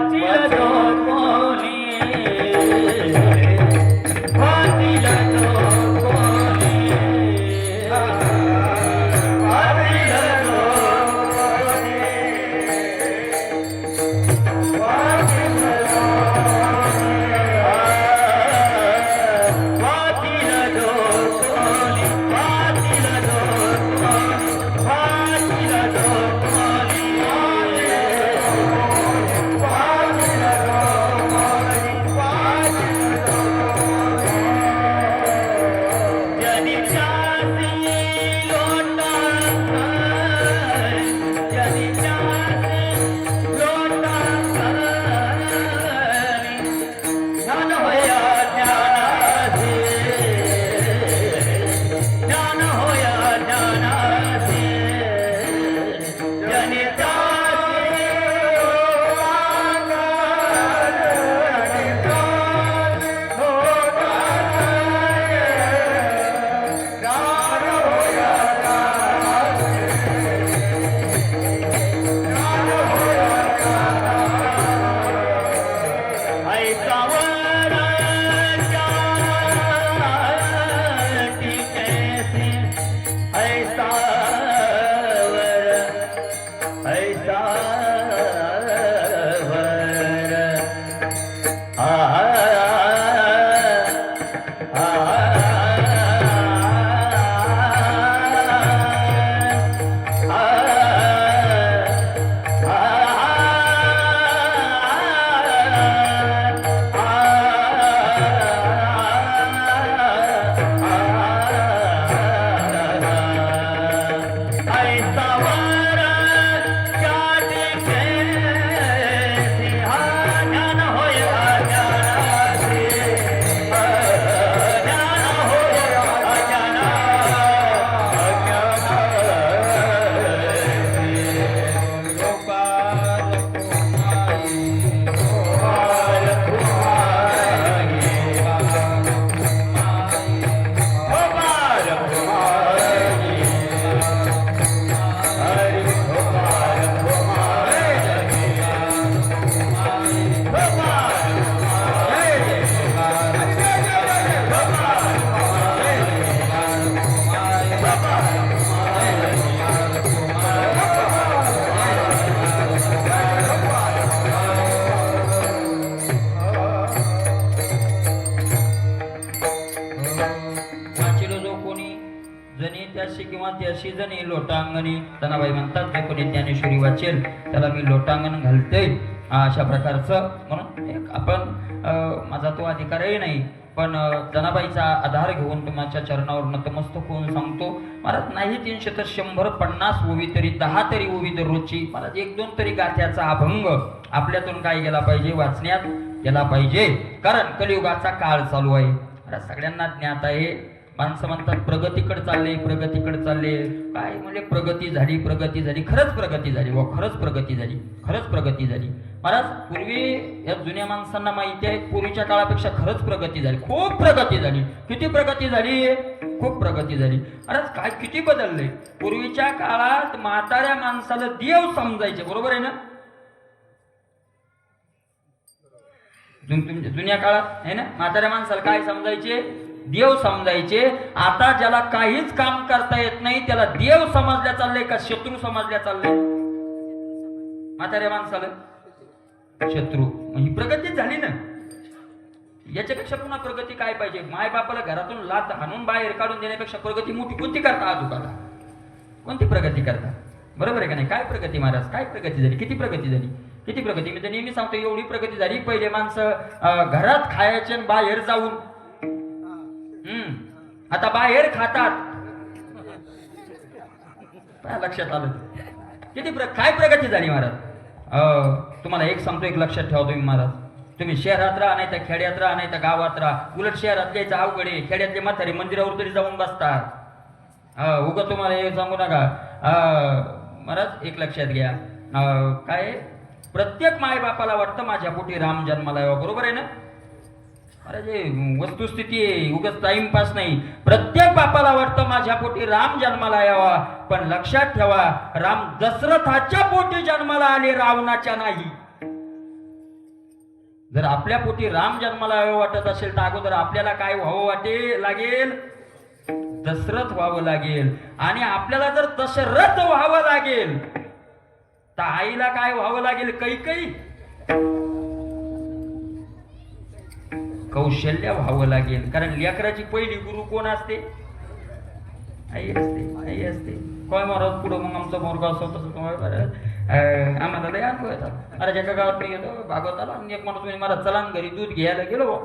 [SPEAKER 1] जणी लोटांगणी. जनाबाई म्हणतात जे कोणी ज्ञानेश्वरी वाचेल त्याला मी लोटांगण घालते. अशा प्रकारचं म्हणून एक आपण माझा तो अधिकारही नाही, पण जनाबाईचा आधार घेऊन तुमच्या चरणावर नतमस्तक होऊन सांगतो. महाराज नाही 300 तर 150 ओवी तरी 10 तरी ओवी दररोजची. महाराज 1-2 तरी गाथ्याचा अभंग आपल्यातून काय गेला पाहिजे, वाचण्यात गेला पाहिजे. कारण कलियुगाचा काळ चालू आहे. महाराज सगळ्यांना ज्ञात आहे. माणसं म्हणतात प्रगतीकडे चालले, प्रगतीकडे चालले. काय म्हणजे प्रगती झाली, प्रगती झाली. खरंच प्रगती झाली व खरंच प्रगती झाली, खरंच प्रगती झाली. महाराज पूर्वी या जुन्या माणसांना माहिती आहे पूर्वीच्या काळापेक्षा खरंच प्रगती झाली, खूप प्रगती झाली. किती प्रगती झाली, खूप प्रगती झाली. महाराज काय किती बदलले. पूर्वीच्या काळात म्हाताऱ्या माणसाला देव समजायचे, बरोबर आहे ना. जुन्या काळात आहे ना, म्हाताऱ्या माणसाला काय समजायचे, देव समजायचे. आता ज्याला काहीच काम करता येत नाही त्याला देव समजल्या चाललंय का शत्रू समजल्या चाललंय. म्हाताऱ्या माणसाला शत्रू, ही प्रगती झाली ना. याच्यापेक्षा पुन्हा प्रगती काय पाहिजे. माय बापाला घरातून लात हाणून बाहेर काढून देण्यापेक्षा प्रगती मोठी कोणती करता आजूबाला, कोणती प्रगती करता, बरोबर आहे का नाही. काय प्रगती महाराज, काय प्रगती झाली, किती प्रगती झाली. किती प्रगती? मी तर नेहमी सांगतो एवढी प्रगती झाली. पहिले माणसं घरात खायचे आणि बाहेर जाऊन, आता बाहेर खातात. लक्षात आलं किती काय प्रगती झाली महाराज. तुम्हाला एक सांगतो, एक लक्षात ठेवा तुम्ही महाराज. तुम्ही शहरात राहा नाही तर खेड्यात राहा नाही तर गावात राहा. उलट शहरात यायचं अवघड आहे. खेड्यातले म्हातारे मंदिरावर तरी जाऊन बसतात. उगा तुम्हाला हे सांगू नका महाराज. एक लक्षात घ्या, काय प्रत्येक मायबापाला वाटतं माझ्या पोटी राम जन्माला यावा. बरोबर आहे ना महाराज? वस्तुस्थिती आहे, उगाच टाइमपास नाही. प्रत्येक बापाला वाटतं माझ्या पोटी राम जन्माला यावा. पण लक्षात ठेवा, राम दशरथाच्या पोटी जन्माला आले, रावणाच्या नाही. जर आपल्या पोटी राम जन्माला यावं वाटत असेल तर अगोदर आपल्याला काय व्हावं लागेल? दशरथ व्हावं लागेल. आणि आपल्याला जर दशरथ व्हावं लागेल तर आईला काय व्हावं लागेल? कैकई. कौशल्य व्हावं लागेल. कारण लेकराची पहिली गुरु कोण असते? आई असते. आई असते. काय महाराज पुढं मग आमचा मोरगा असतो आम्हाला लय अनुभव येतात. महाराज एका गावात मी गेलो भागवताला, आणि एक माणूस मला चला घरी दूध घ्यायला गेलो.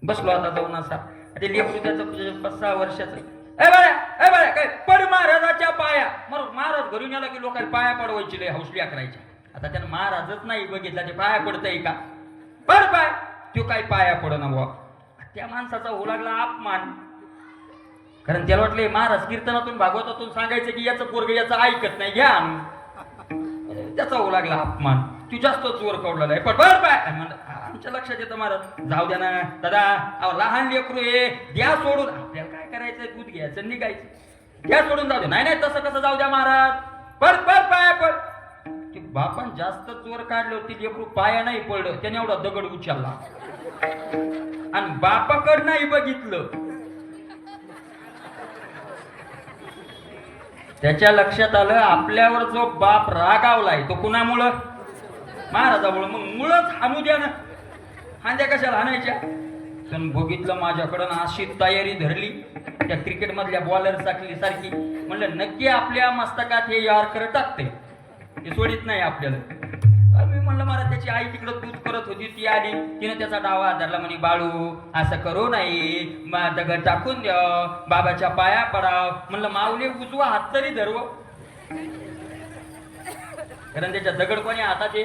[SPEAKER 1] बसलो आता जाऊन असा, ते लेकरू त्याचं 5-6 वर्षाचं. ए बाळा काय पड महाराजाच्या पाया. महाराज घरून आला की लोकांना पाया पडवायची लय हौसल्या करायच्या. आता त्यानं महाराजच नाही बघितला, ते पाया पडतंय का? पड पाय. तो काय पाया पडना बुवा. त्या माणसाचा होऊ लागला अपमान. कारण त्याला वाटले महाराज कीर्तनातून भागवतातून सांगायचं की याचं पोरग याचं ऐकत नाही, घ्या. त्याचा होऊ लागला अपमान. तू जास्त चोर कवडला आहे. पण बर पाय. आमच्या लक्षात येतं महाराज जाऊ द्या ना दादा, लहान लेकरू आहे, द्या सोडून. आपल्याला काय करायचंय? दूध घ्यायचं निघायचं. द्या सोडून जाऊ द्या. नाही तसं कसं जाऊ द्या महाराज. पर पाया पड. ते बापान जास्त चोर काढलं, ती लेकरू पाया नाही पडलं, त्याने एवढा दगड उचलला आणि बापाकड नाही बघितलं. त्याच्या लक्षात आलं आपल्यावर जो बाप रागावलाय तो कुणामुळं? महाराजामुळं. मग मुळच हाणू द्या ना. हांद्या कशाला हाणायच्या? पण बघितलं माझ्याकडं अशी तयारी धरली त्या क्रिकेट मधल्या बॉलर सारखी. म्हणलं नक्की आपल्या मस्तकात हे यार्कर टाकते, ते सोडित नाही आपल्याला. मी म्हणलं महाराज त्याची आई तिकडं दूध करत होती, ती आली, तिने त्याचा डावा धरला. म्हणे बाळू असं करू नाही, दगड टाकून द्या, बाबाच्या पाया पडाव. म्हणलं माऊली उजवा हात तरी धरव. कारण त्याच्या दगड कोणी हातात आहे,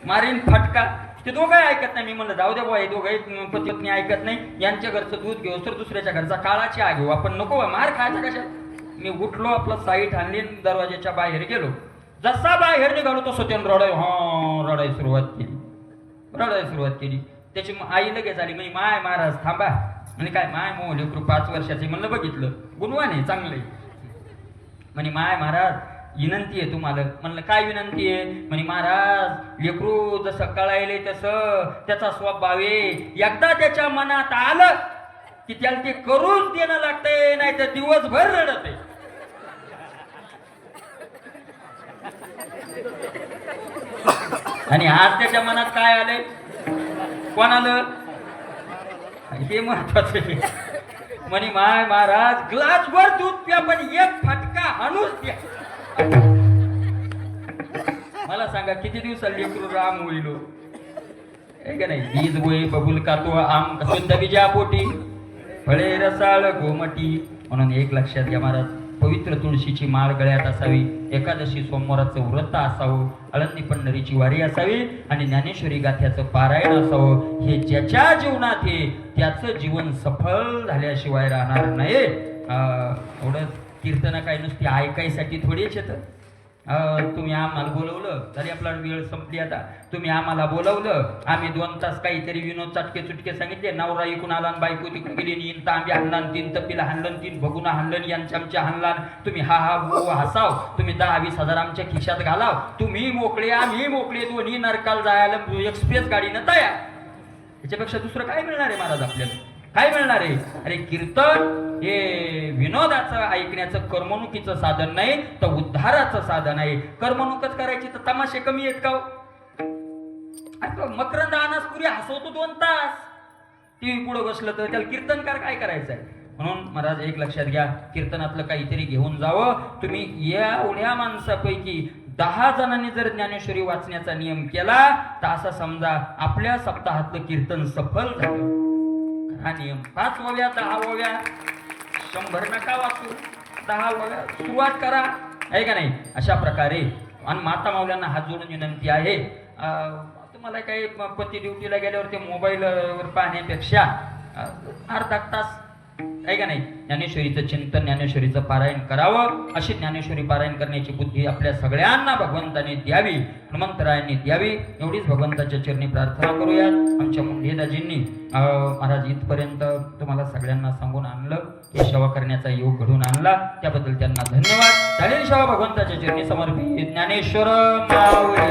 [SPEAKER 1] मारीन फटका. ते दोघं ऐकत नाही. मी म्हणलं जाऊ द्या बुवा, हे दोघं पती पत्नी ऐकत नाही. यांच्या घरचं दूध घेऊ तर दुसऱ्याच्या घरचा काळाची आग घेऊ आपण. नको मार खायचा कशा. मी उठलो, आपलं साईट आणली, दरवाजाच्या बाहेर गेलो. जसा बाहेर निघालो तसं त्यानं रडायला सुरुवात केली. त्याची आई लगेच आली. म्हणजे माय महाराज थांबा. आणि काय माय मोह लेकरू 5 वर्षाचे. म्हणलं बघितलं गुणवान आहे, चांगलं आहे. म्हणे माय महाराज विनंती आहे तुम्हाला. म्हणलं काय विनंती आहे? म्हणे महाराज लेकरू जसं कळायले तसं त्याचा स्वभाव आहे. एकदा त्याच्या मनात आलं की त्याला ते करूच देणं लागतंय, नाही तर दिवसभर रडत आहे. आणि आज त्याच्या मनात काय आलंय? कोण आलं? हे महत्वाचं आहे. म्हणे माय महाराज ग्लासभर दूध प्या, पण एक फटका हाणूच द्या. मला सांगा किती दिवसाला लेकरू राम होईल? का नाही? बीज गोई बबुल का तो आम शुद्ध बीजा पोटी फळे रसाळ गोमटी. म्हणून एक लक्षात घ्या महाराज, पवित्र तुळशीची माळ गळ्यात असावी, एकादशी सोमवाराचं व्रत असावं, आळंदी पंढरीची वारी असावी आणि ज्ञानेश्वरी गाथ्याचं पारायण असावं. हे ज्याच्या जीवनात आहे त्याचं जीवन सफल झाल्याशिवाय राहणार नाही. एवढं कीर्तन काय नुसती ऐकायसाठी थोडीच येतं. तुम्ही आम्हाला बोलवलं तरी आपला वेळ संपली. आता तुम्ही आम्हाला बोलवलं, आम्ही 2 तास काहीतरी विनोद चटके चुटके सांगितले. नवरा इकून आला, बायको तिकडून गेली, 3 तांबे हाणलान, 3 तपीला हाणलं, 3 भगुना हाणलं, यांच्या हाणलान. तुम्ही हा हसाव, तुम्ही 10-20 हजार आमच्या खिशात घालाव. तुम्ही मोकळे, आम्ही मोकळे, दोन्ही नरकाल जायला एक्सप्रेस गाडीनं तयार. याच्यापेक्षा दुसरं काय मिळणार आहे महाराज आपल्याला? काय मिळणार आहे? अरे कीर्तन हे विनोदाचं ऐकण्याचं करमणुकीचं साधन नाही, तर उद्धाराचं साधन आहे. करमणुकच करायची तर तमाशे कमी आहेत का? मकरंद अनासपुरी हसवतो 2 तास, टीव्ही पुढे बसलं तर त्याला कीर्तनकार काय करायचंय? म्हणून महाराज एक लक्षात घ्या, कीर्तनातलं काहीतरी घेऊन जावं. तुम्ही एवढ्या माणसापैकी 10 जणांनी जर ज्ञानेश्वरी वाचण्याचा नियम केला तर असा समजा आपल्या सप्ताहातलं कीर्तन सफल झालं. हा नियम 5 ओव्या 10 ओव्या 100 नका वाचू, 10 ओव्या सुरुवात करा, आहे का नाही. अशा प्रकारे आणि माता माऊल्यांना हात जोडून विनंती आहे, तुम्हाला काही पती ड्युटीला गेल्यावर ते मोबाईलवर पाहण्यापेक्षा अर्धा तास, आहे का नाही, ज्ञानेश्वरीचं चिंतन ज्ञानेश्वरीचं पारायण करावं. अशी ज्ञानेश्वरी पारायण करण्याची बुद्धी आपल्या सगळ्यांना भगवंताने द्यावी, हनुमंतरायांनी द्यावी, एवढीच भगवंताच्या चरणी प्रार्थना करूयात. आमच्या मुंडेदाजींनी महाराज इथपर्यंत तुम्हाला सगळ्यांना सांगून आणलं, ही सेवा करण्याचा योग घडून आणला, त्याबद्दल त्यांना धन्यवाद. झालेली सेवा भगवंताच्या चरणी समर्पित. ज्ञानेश्वर माऊली